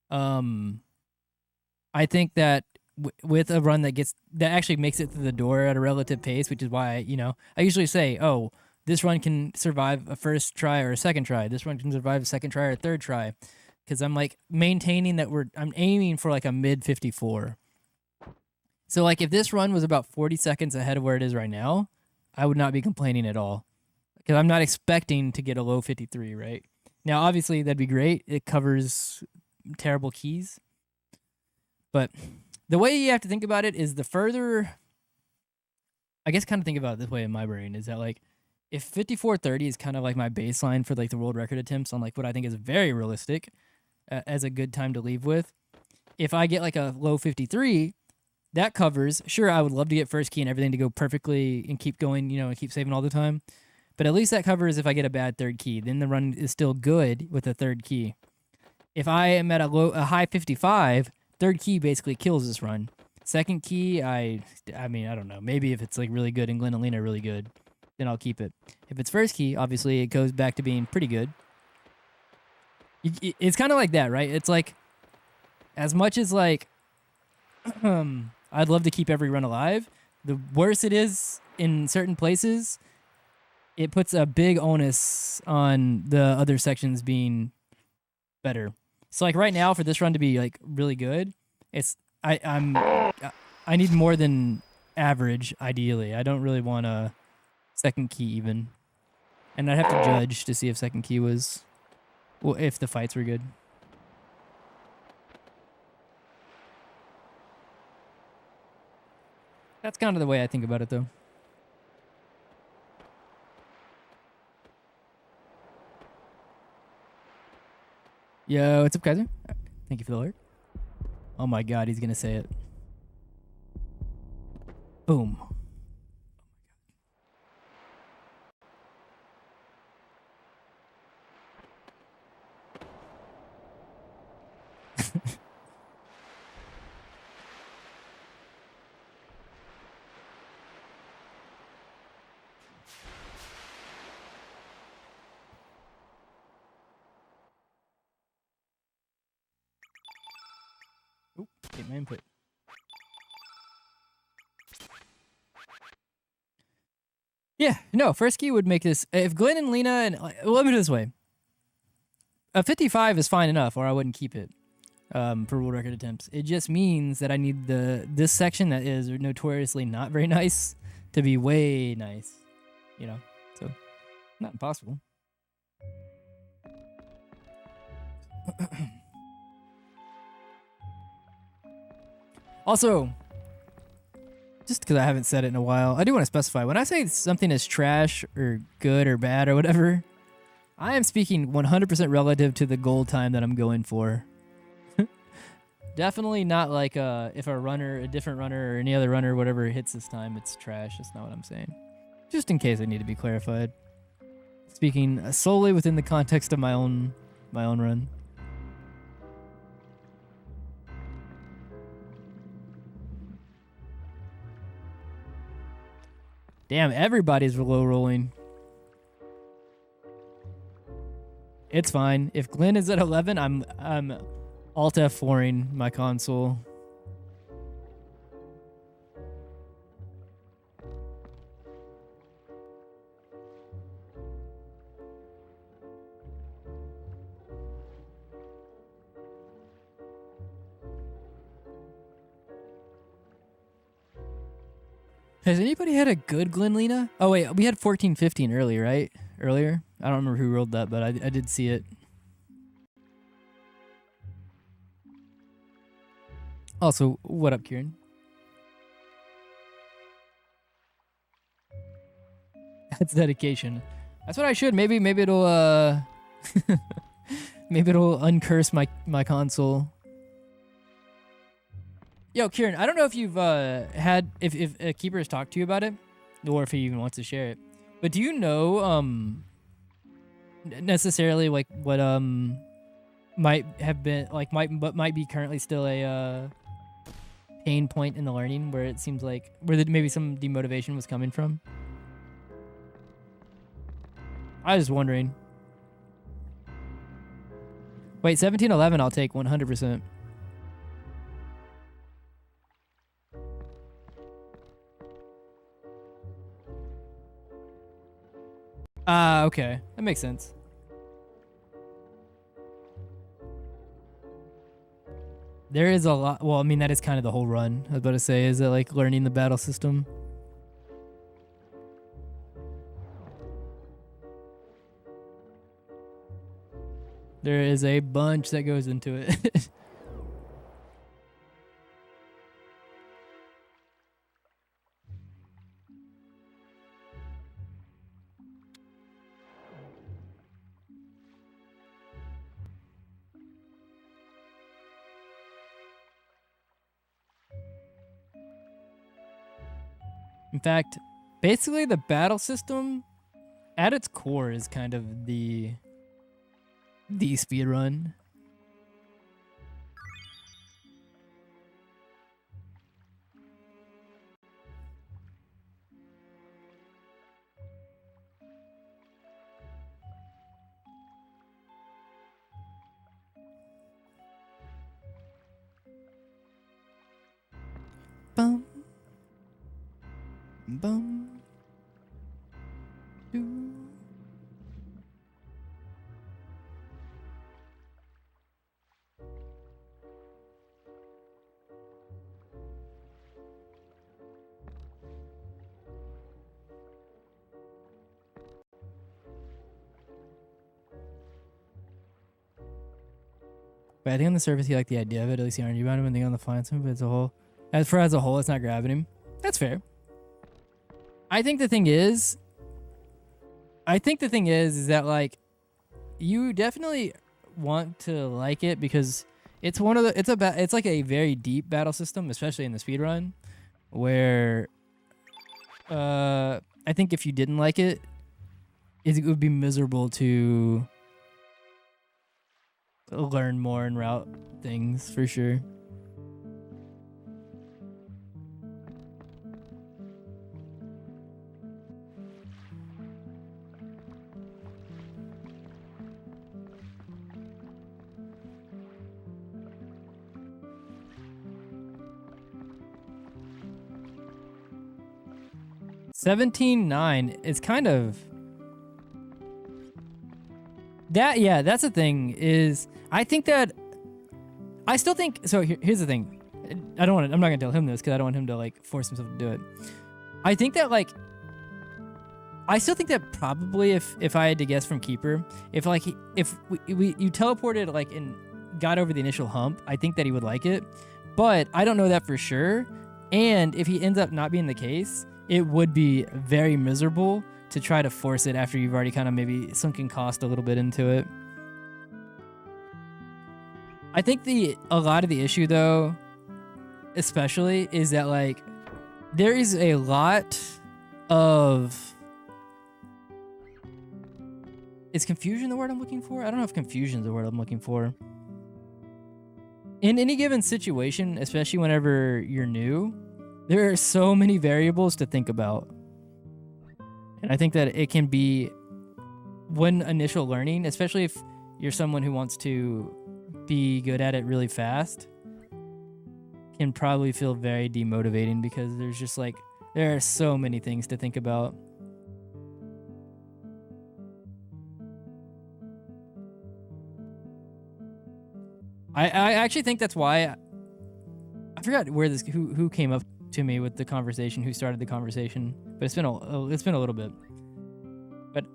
[SPEAKER 1] I think that with a run that actually makes it through the door at a relative pace, which is why, you know, I usually say, oh, this run can survive a first try or a second try. This run can survive a second try or a third try. Because I'm, like, maintaining that I'm aiming for, like, a mid 54. So, like, if this run was about 40 seconds ahead of where it is right now, I would not be complaining at all. Because I'm not expecting to get a low 53, right? Now, obviously, that'd be great. It covers terrible keys. But the way you have to think about it is the further... I guess kind of think about it this way in my brain, is that, like, if 54.30 is kind of like my baseline for, like, the world record attempts on, like, what I think is very realistic as a good time to leave with, if I get, like, a low 53... That covers. Sure, I would love to get first key and everything to go perfectly and keep going, you know, and keep saving all the time. But at least that covers if I get a bad third key. Then the run is still good with a third key. If I am at a high 55, third key basically kills this run. Second key, I mean, I don't know. Maybe if it's like really good and Glenn and Lena are really good, then I'll keep it. If it's first key, obviously it goes back to being pretty good. It's kind of like that, right? It's like, as much as like, I'd love to keep every run alive, the worse it is in certain places, it puts a big onus on the other sections being better. So like right now, for this run to be like really good, I need more than average ideally. I don't really want a second key even, and I'd have to judge to see if second key was, well, if the fights were good. That's kind of the way I think about it, though. Yo, what's up, Kaiser? Thank you for the alert. Oh my god, he's gonna say it. Boom. Take my input. Yeah, no, Frisky would make this. If Glenn and Lena and well, let me do it this way. A 55 is fine enough, or I wouldn't keep it for world record attempts. It just means that I need this section that is notoriously not very nice to be way nice, you know. So not impossible. Also, just because I haven't said it in a while, I do want to specify when I say something is trash or good or bad or whatever, I am speaking 100% relative to the goal time that I'm going for. Definitely not like if a different runner or any other runner, whatever hits this time, it's trash. That's not what I'm saying. Just in case I need to be clarified. Speaking solely within the context of my own run. Damn, everybody's low rolling. It's fine. If Glenn is at 11, I'm Alt F4ing my console. Has anybody had a good Glen Lena? Oh wait, we had 14-15 earlier, right? Earlier? I don't remember who rolled that, but I did see it. Also, what up, Kieran? That's dedication. That's what I should. Maybe it'll maybe it'll uncurse my console. Yo, Kieran, I don't know if you've had if a keeper has talked to you about it, or if he even wants to share it. But do you know necessarily like what might have been like might be currently still a pain point in the learning where it seems like maybe some demotivation was coming from? I was just wondering. Wait, 1711 I'll take 100%. Okay. That makes sense. There is a lot. Well, I mean, that is kind of the whole run. I was about to say, is it like learning the battle system? There is a bunch that goes into it. In fact, basically the battle system at its core is kind of the speed run. Bum. Bum. Doo. But I think on the surface he liked the idea of it. At least he argued about him and think on the fine but as a whole. As a whole, it's not grabbing him. That's fair. I think the thing is that like you definitely want to like it because it's it's like a very deep battle system, especially in the speedrun, where I think if you didn't like it, it would be miserable to learn more and route things for sure. 17.9 is kind of that. Yeah, that's the thing. Is I think that I still think so. Here's the thing. I don't want to. I'm not gonna tell him this because I don't want him to like force himself to do it. I think that like I still think that probably if I had to guess from Keeper, if like if you teleported like and got over the initial hump, I think that he would like it, but I don't know that for sure. And if he ends up not being the case, it would be very miserable to try to force it after you've already kind of maybe sunken cost a little bit into it. I think a lot of the issue though, especially, is that like there is a lot of is confusion the word I'm looking for? I don't know if confusion is the word I'm looking for. In any given situation, especially whenever you're new, there are so many variables to think about. And I think that it can be when initial learning, especially if you're someone who wants to be good at it really fast, can probably feel very demotivating because there's just like, there are so many things to think about. I actually think that's why I forgot where this who came up to me with the conversation, who started the conversation, but it's been a little bit. But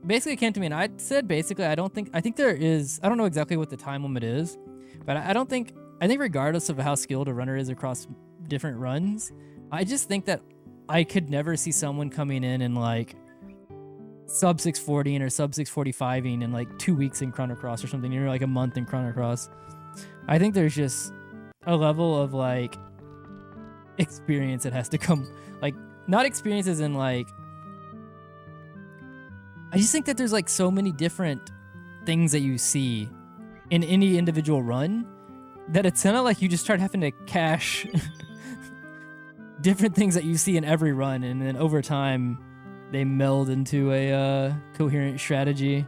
[SPEAKER 1] basically it came to me and I said basically I think there is, I don't know exactly what the time limit is, but I think regardless of how skilled a runner is across different runs, I just think that I could never see someone coming in and like sub 640 or sub 645 in like 2 weeks in Chrono Cross or something, or like a month in Chrono Cross. I think there's just a level of like experience that has to come, like not experiences in like, I just think that there's like so many different things that you see in any individual run that it's kind of like you just start having to cache different things that you see in every run, and then over time they meld into a coherent strategy.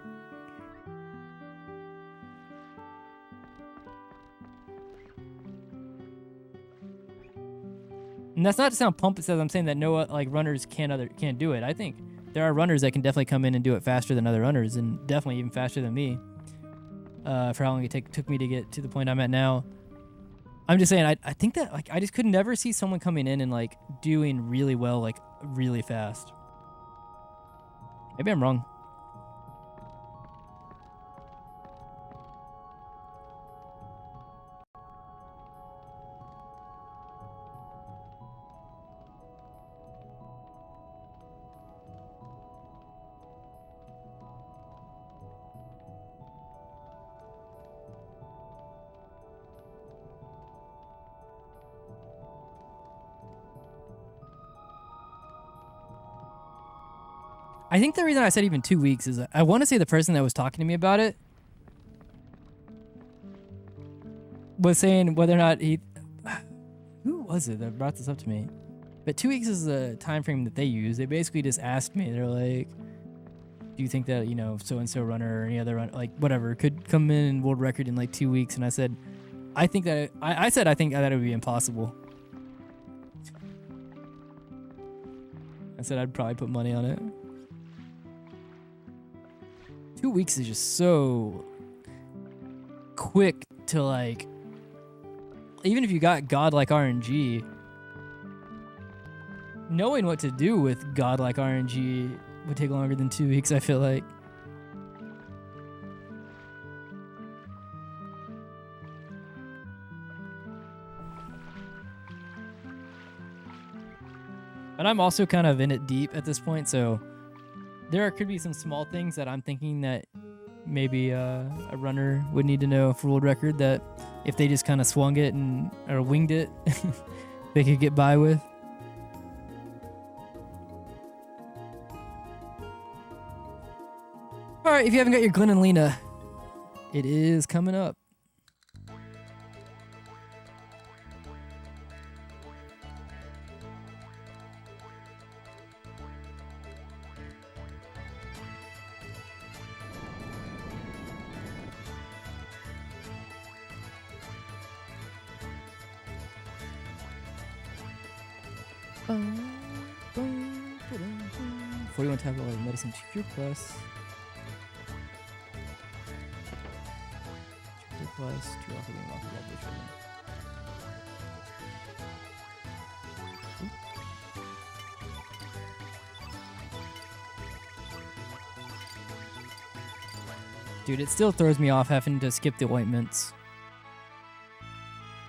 [SPEAKER 1] And that's not to sound pompous as I'm saying that no like runners can't do it. I think there are runners that can definitely come in and do it faster than other runners, and definitely even faster than me. For how long it took me to get to the point I'm at now. I'm just saying I think that like I just could never see someone coming in and like doing really well like really fast. Maybe I'm wrong. I think the reason I said even 2 weeks is I want to say the person that was talking to me about it was saying whether or not he... Who was it that brought this up to me? But 2 weeks is the time frame that they use. They basically just asked me, they're like, do you think that, you know, so-and-so runner or any other runner, like whatever, could come in and world record in like 2 weeks? And I said, I think that... I said I think that it would be impossible. I said I'd probably put money on it. 2 weeks is just so quick to like, even if you got godlike RNG, knowing what to do with godlike RNG would take longer than 2 weeks, I feel like. But I'm also kind of in it deep at this point, so there could be some small things that I'm thinking that maybe a runner would need to know for world record that if they just kind of swung it and or winged it, they could get by with. All right, if you haven't got your Glenn and Lena, it is coming up. 41 tab 11 medicine 2 cure plus. 2 cure plus 2 alpha game alpha blood which one? Dude, it still throws me off having to skip the ointments.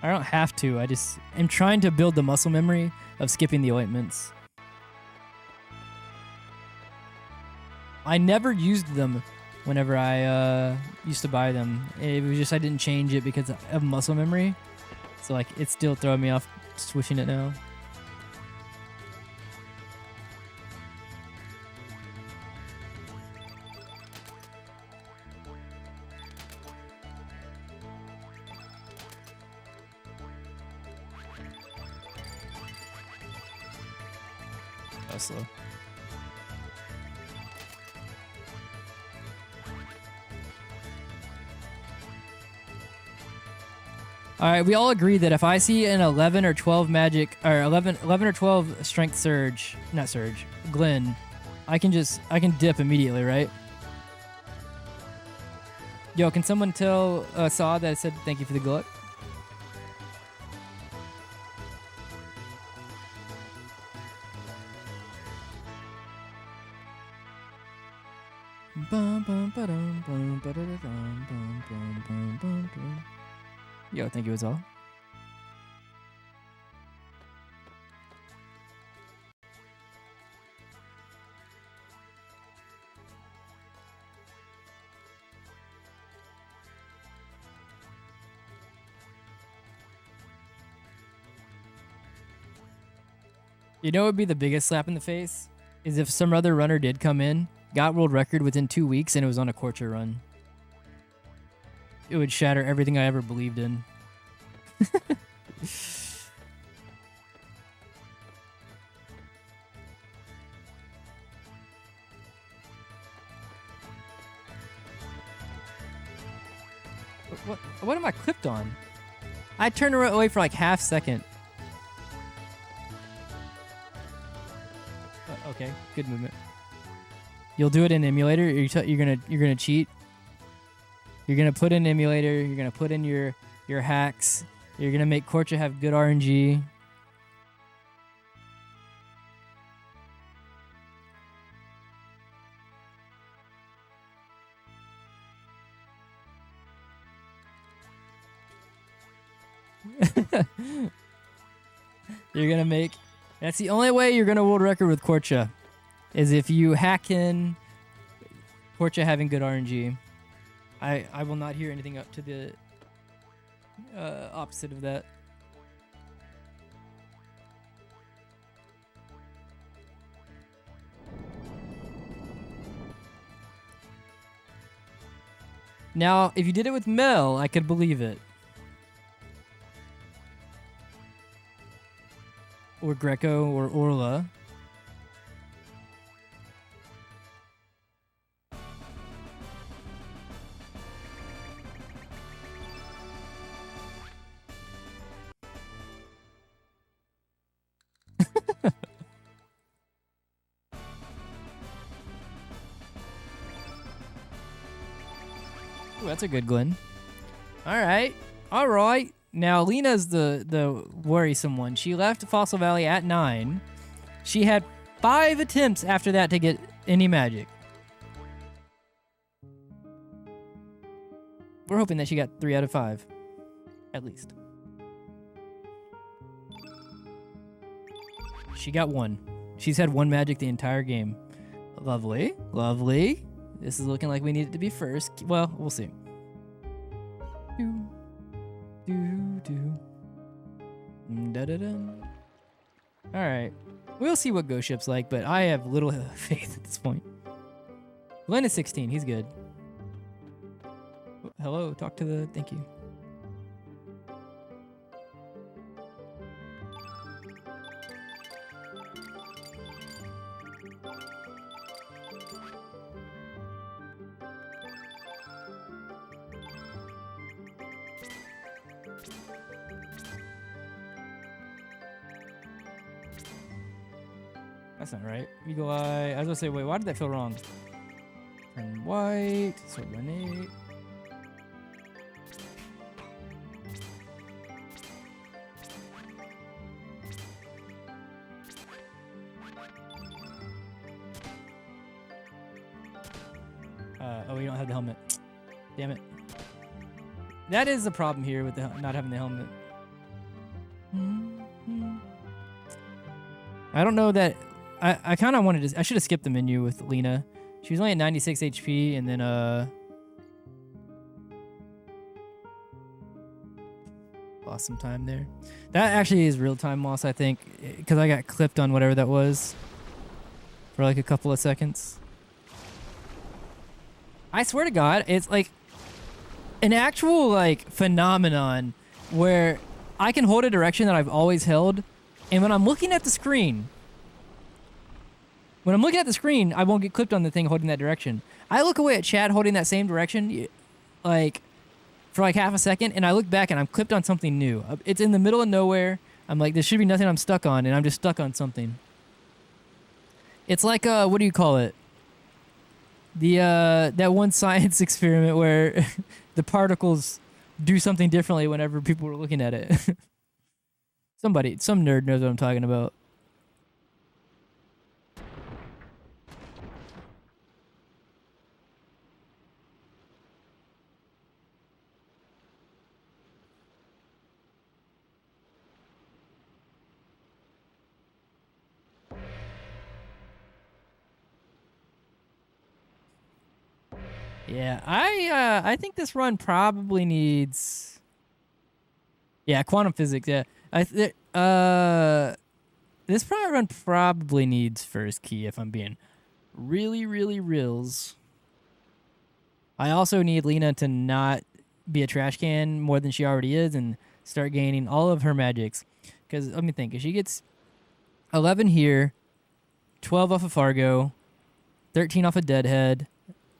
[SPEAKER 1] I don't have to. I just am trying to build the muscle memory of skipping the ointments. I never used them whenever I used to buy them. It was just I didn't change it because of muscle memory. So like it's still throwing me off switching it now. Slow. All right, we all agree that if I see an 11 or 12 magic or 11 or 12 strength surge, not surge, Glen, I can dip immediately, right? Yo, can someone tell Saw that I said thank you for the gluck? Yo, thank you as well. You know what would be the biggest slap in the face? Is if some other runner did come in, got world record within 2 weeks, and it was on a Korcha run. It would shatter everything I ever believed in. What am I clipped on? I turned away for like half second. Okay, good movement. You'll do it in emulator. You're gonna cheat. You're gonna put in emulator. You're gonna put in your hacks. You're gonna make Korcha have good RNG. You're gonna make. That's the only way you're gonna world record with Korcha, is if you hack in Korcha having good RNG. I will not hear anything up to the opposite of that. Now, if you did it with Mel, I could believe it. Or Greco or Orla. Ooh, that's a good Glen. All right. Now, Lena's the worrisome one. She left Fossil Valley at 9. She had 5 attempts after that to get any magic. We're hoping that she got 3 out of 5. At least. She got 1. She's had 1 magic the entire game. Lovely. Lovely. This is looking like we need it to be first. Well, we'll see. Alright. We'll see what Ghost Ship's like, but I have little faith at this point. Glenn is 16. He's good. Hello. Talk to the... Thank you. That's not right. Eagle Eye. I was gonna say, wait, why did that feel wrong? Turn white. Sword run 8. Oh, we don't have the helmet. Damn it. That is the problem here with the not having the helmet. I don't know that... I kind of wanted to... I should have skipped the menu with Lena. She was only at 96 HP, and then, lost some time there. That actually is real-time loss, I think, because I got clipped on whatever that was for like a couple of seconds. I swear to God, it's like an actual like phenomenon where I can hold a direction that I've always held, and when I'm looking at the screen, I won't get clipped on the thing holding that direction. I look away at Chad holding that same direction, like for like half a second, and I look back and I'm clipped on something new. It's in the middle of nowhere. I'm like, there should be nothing I'm stuck on, and I'm just stuck on something. It's like what do you call it? The that one science experiment where the particles do something differently whenever people were looking at it. Some nerd knows what I'm talking about. Yeah, I think this run probably needs... Yeah, quantum physics, yeah. This run probably needs first key if I'm being really, really reals. I also need Lena to not be a trash can more than she already is and start gaining all of her magics. Because, let me think, if she gets 11 here, 12 off of Fargo, 13 off of Deadhead,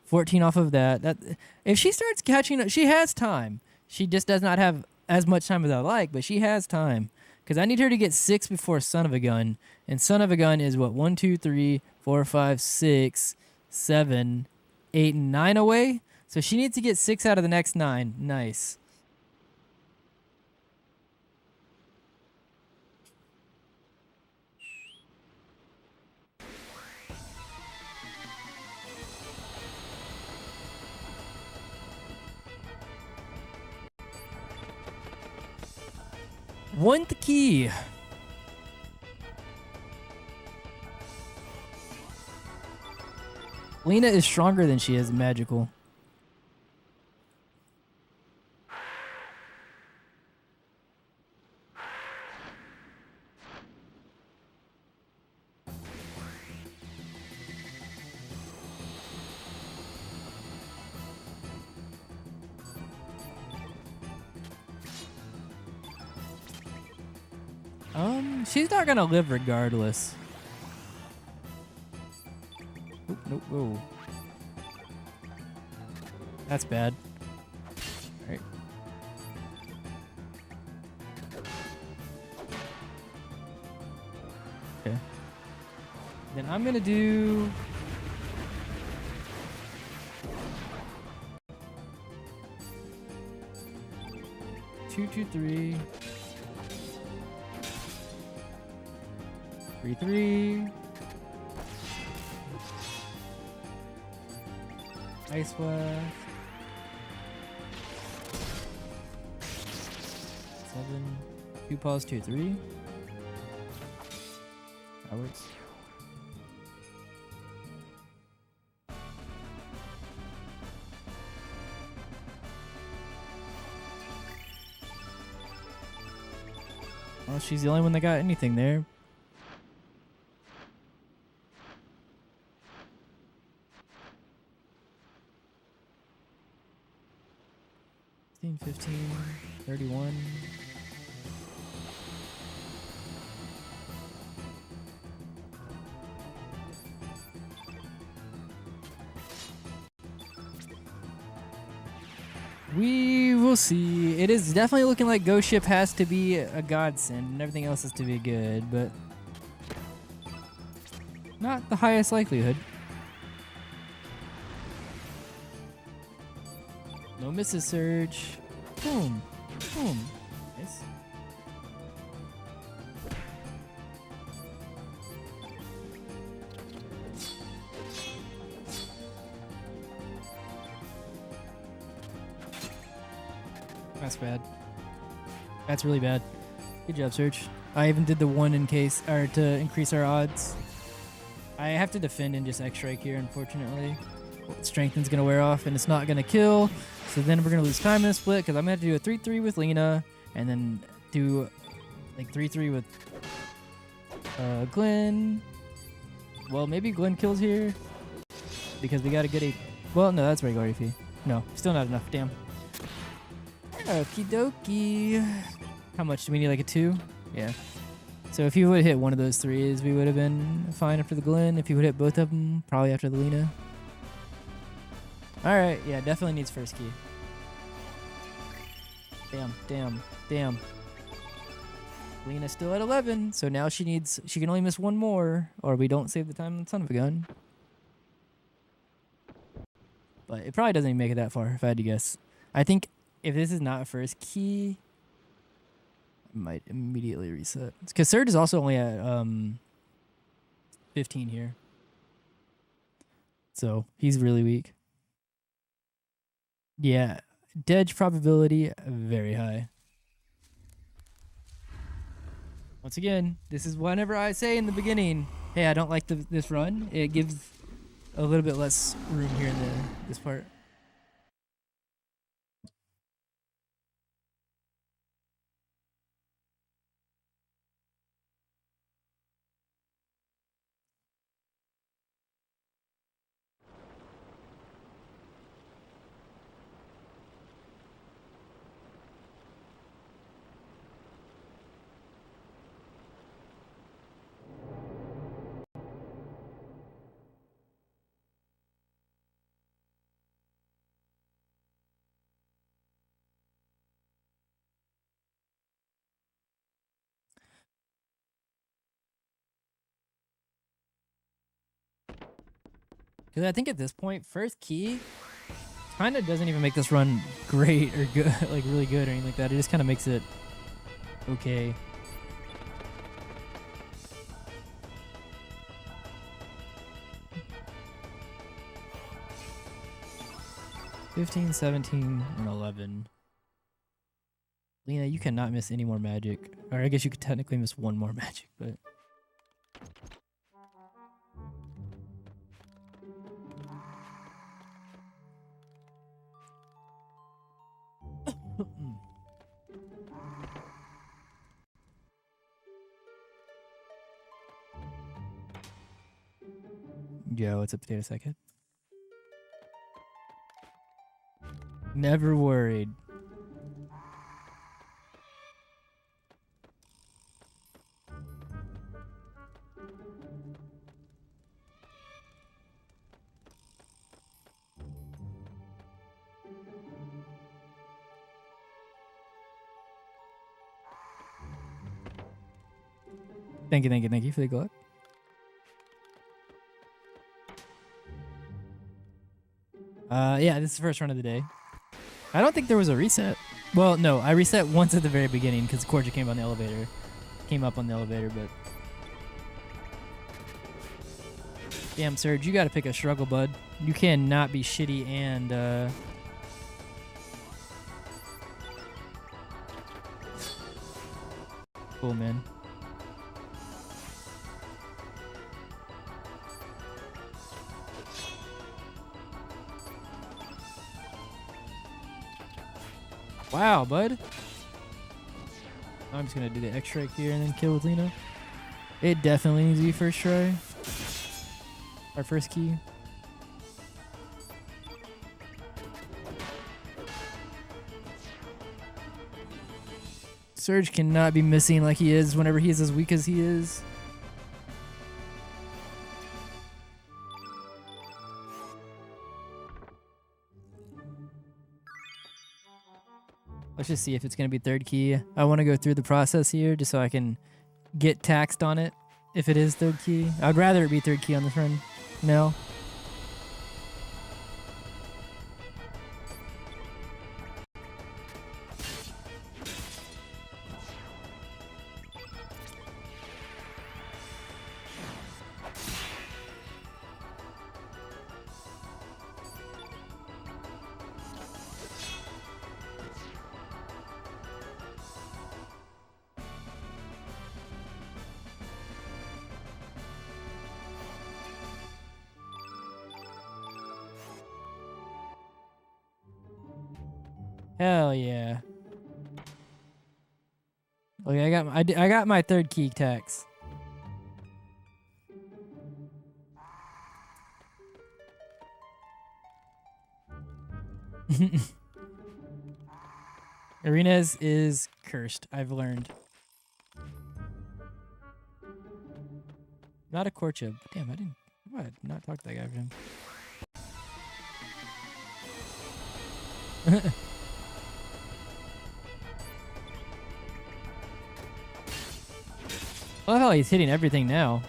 [SPEAKER 1] 14 off of that. If she starts catching up, she has time. She just does not have as much time as I like, but she has time. Because I need her to get 6 before Son of a Gun. And Son of a Gun is what? 1, 2, 3, 4, 5, 6, 7, 8, and 9 away. So she needs to get 6 out of the next 9. Nice. Want the key. Lena is stronger than she is magical. She's not gonna live regardless. Oop, nope, whoa. That's bad. Alright. Okay. Then I'm gonna do... Two, 3. 3, 3. Ice West. 7. 2 pause, 2, 3. That works. Well, she's the only one that got anything there. 15, 31. We will see. It is definitely looking like Ghost Ship has to be a godsend and everything else has to be good, but Not the highest likelihood. No misses, Surge. Boom. Boom. Nice. That's bad. That's really bad. Good job, Surge. I even did the one in case, or to increase our odds. I have to defend and just X-Strike here, unfortunately. Strengthen's going to wear off, and it's not going to kill. So then we're going to lose time in the split, because I'm going to have to do a 3-3 with Lena, and then do like 3-3 with Glenn. Well, maybe Glenn kills here, because we got a good AP. Well, no, that's regular AP. No, still not enough. Damn. Okie dokie. How much do we need? Like a 2? Yeah. So if he would have hit one of those 3s, we would have been fine after the Glen. If he would hit both of them, probably after the Lena. Alright, yeah, definitely needs first key. Damn, damn, damn. Lena's still at 11, so now she can only miss one more, or we don't save the time on Son of a Gun. But it probably doesn't even make it that far, if I had to guess. I think if this is not first key, I might immediately reset. Because Surge is also only at 15 here. So he's really weak. Yeah, Dedge probability very high. Once again, this is whenever I say in the beginning, hey, I don't like this run. It gives a little bit less room here in this part. Because I think at this point, first key kind of doesn't even make this run great or good, like really good or anything like that. It just kind of makes it okay. $15, 17, and 11. Lena, you cannot miss any more magic. Or I guess you could technically miss one more magic, but... Yo, what's up, Potato Second? Never worried. Thank you for the Glock. Yeah, this is the first run of the day. I don't think there was a reset. Well, no, I reset once at the very beginning because Corja came on the elevator. Came up on the elevator, but... Damn, Surge, you gotta pick a struggle, bud. You cannot be shitty and, Cool, man. Wow, bud. I'm just gonna do the X-Strike here and then kill with Lena. It definitely needs to be first try. Our first key. Surge cannot be missing like he is whenever he is as weak as he is. Let's just see if it's going to be third key. I want to go through the process here just so I can get taxed on it if it is third key. I'd rather it be third key on this run. No. Hell yeah. Okay, I got my third key tax. Arenas is cursed, I've learned. Not a courtship. Damn, I didn't. Why did I not talk to that guy for him? I love how he's hitting everything now.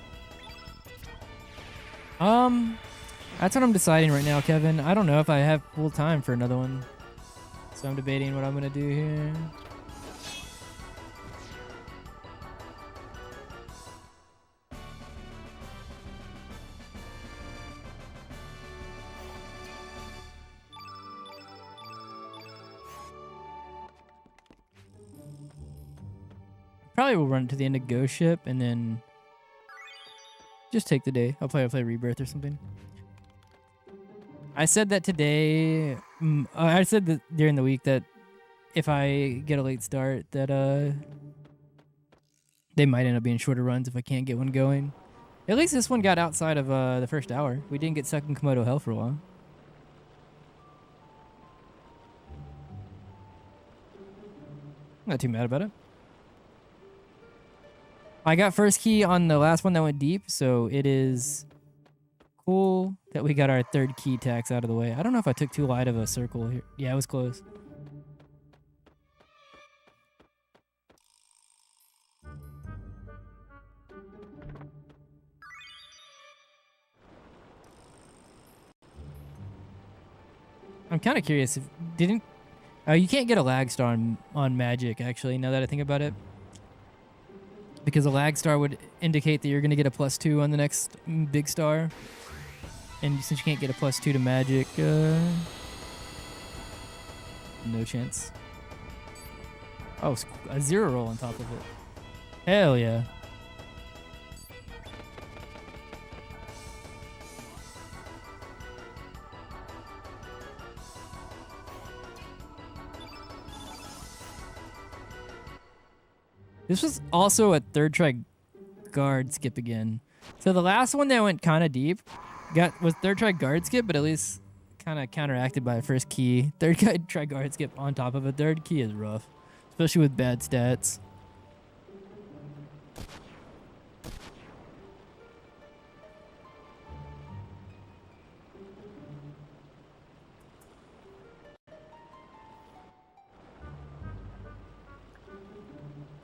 [SPEAKER 1] That's what I'm deciding right now, Kevin. I don't know if I have full time for another one. So I'm debating what I'm gonna do here. Probably will run it to the end of Ghost Ship and then just take the day. I'll play Rebirth or something. I said that today. I said that during the week that if I get a late start, that they might end up being shorter runs if I can't get one going. At least this one got outside of the first hour. We didn't get stuck in Komodo Hell for a while. Not too mad about it. I got first key on the last one that went deep, so it is cool that we got our third key tax out of the way. I don't know if I took too light of a circle here. Yeah, it was close. I'm kind of curious if didn't you can't get a lag star on Magic actually, now that I think about it. Because a lag star would indicate that you're going to get a +2 on the next big star. And since you can't get a +2 to Magic, no chance. Oh, a 0 roll on top of it. Hell yeah. This was also a third try guard skip again. So the last one that went kind of deep was third try guard skip, but at least kind of counteracted by a first key. Third try guard skip on top of a third key is rough, especially with bad stats.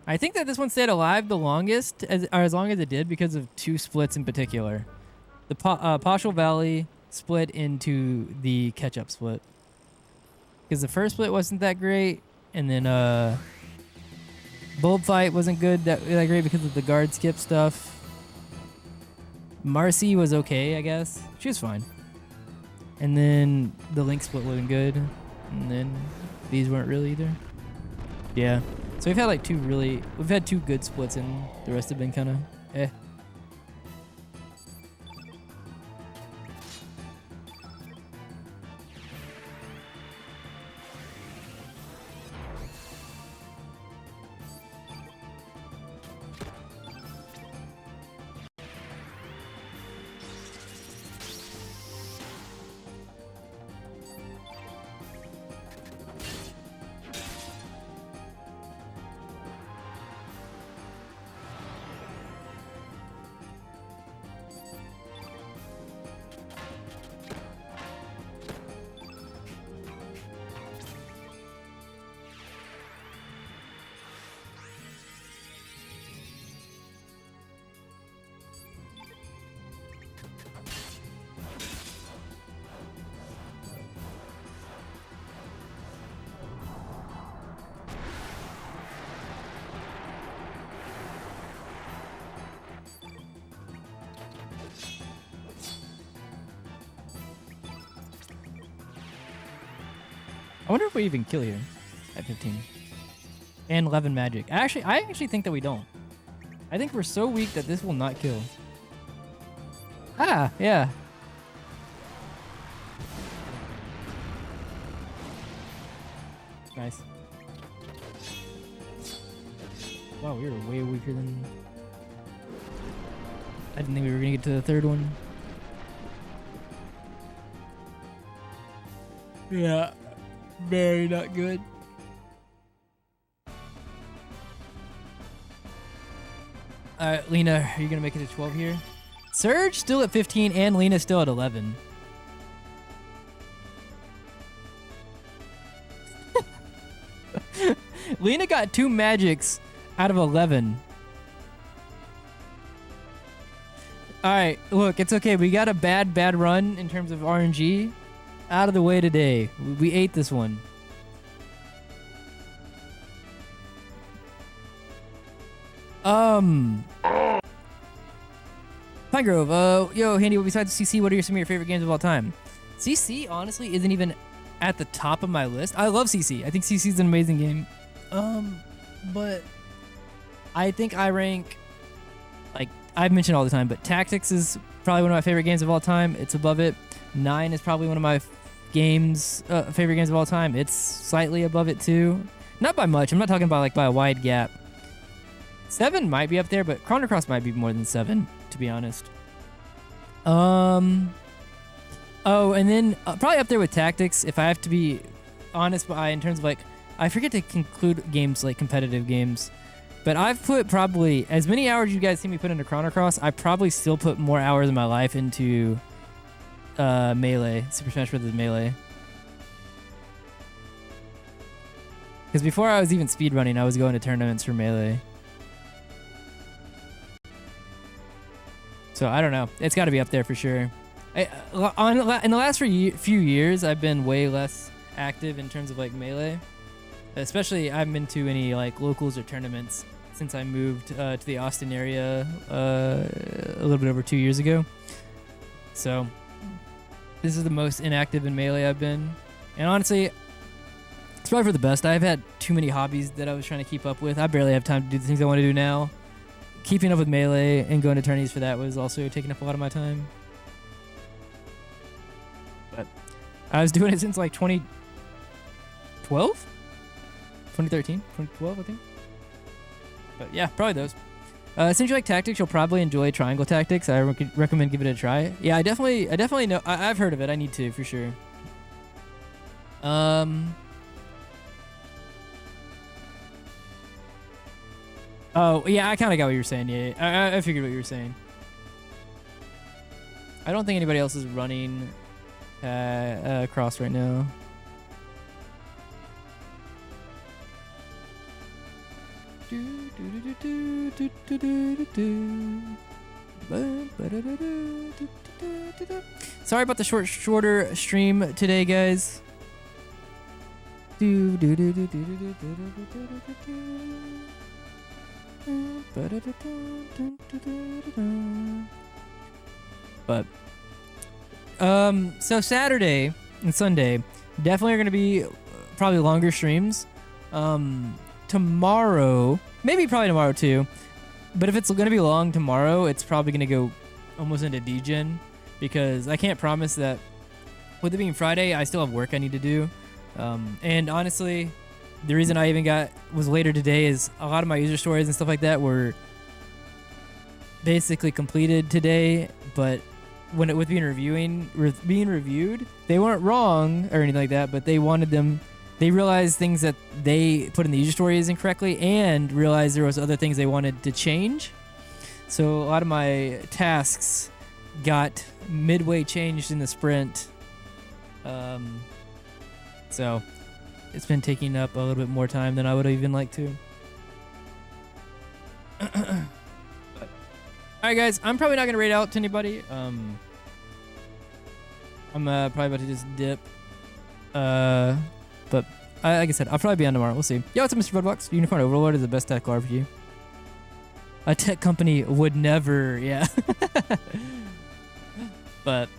[SPEAKER 1] I think that this one stayed alive the longest, as long as it did, because of two splits in particular. The Partial Valley split into the catch-up split. Because the first split wasn't that great, and then Bulb Fight wasn't that great because of the guard skip stuff. Marcy was okay, I guess. She was fine. And then the Link split wasn't good, and then these weren't really either. Yeah. So we've had like we've had two good splits and the rest have been kind of eh. wonder if we even kill here at 15. And 11 magic. I actually think that we don't. I think we're so weak that this will not kill. Ah, yeah. Nice. Wow, we were way weaker than... I didn't think we were gonna get to the third one. Yeah, very not good. Alright, Lena, are you gonna make it to 12 here? Surge still at 15 and Lena still at 11. Lena got 2 magics out of 11. Alright, look, it's okay. We got a bad run in terms of RNG. Out of the way today. We ate this one. Pinegrove, yo, Handy, besides CC, what are some of your favorite games of all time? CC, honestly, isn't even at the top of my list. I love CC. I think CC is an amazing game. But I think I rank, like, I've mentioned all the time, but Tactics is probably one of my favorite games of all time. It's above it. 9 is probably one of my favorite games of all time. It's slightly above it too. Not by much. I'm not talking about like by a wide gap. 7 might be up there, but Chrono Cross might be more than 7, to be honest. Oh, and then probably up there with Tactics, if I have to be honest, in terms of like, I forget to conclude games like competitive games, but I've put probably as many hours you guys see me put into Chrono Cross. I probably still put more hours of my life into Melee, Super Smash Bros. Melee. Because before I was even speedrunning, I was going to tournaments for Melee. So I don't know. It's got to be up there for sure. In the last few years, I've been way less active in terms of like Melee. Especially, I haven't been to any like locals or tournaments since I moved to the Austin area a little bit over 2 years ago. So this is the most inactive in Melee I've been. And honestly, it's probably for the best. I've had too many hobbies that I was trying to keep up with. I barely have time to do the things I want to do now. Keeping up with Melee and going to tourneys for that was also taking up a lot of my time. But I was doing it since like 2012? 2013? 2012, I think. But yeah, probably those. Since you like Tactics, you'll probably enjoy Triangle Tactics. I recommend giving it a try. Yeah, I definitely know. I've heard of it. I need to, for sure. Oh, yeah, I kind of got what you were saying. Yeah, I figured what you were saying. I don't think anybody else is running Cross right now. Sorry about the shorter stream today, guys. But so Saturday and Sunday definitely are going to be probably longer streams. Tomorrow, probably tomorrow too, but if it's going to be long tomorrow, it's probably going to go almost into degen, because I can't promise that. With it being Friday, I still have work I need to do, and honestly, the reason I even was later today is a lot of my user stories and stuff like that were basically completed today, but with being reviewed, they weren't wrong or anything like that, but they realized things that they put in the user stories incorrectly, and realized there was other things they wanted to change. So a lot of my tasks got midway changed in the sprint. So it's been taking up a little bit more time than I would have even liked to. Alright guys, I'm probably not going to raid out to anybody. I'm probably about to just dip. But like I said, I'll probably be on tomorrow. We'll see. Yo, what's up, Mr. Budbox? Unicorn Overlord is the best tech RPG. A tech company would never, yeah. But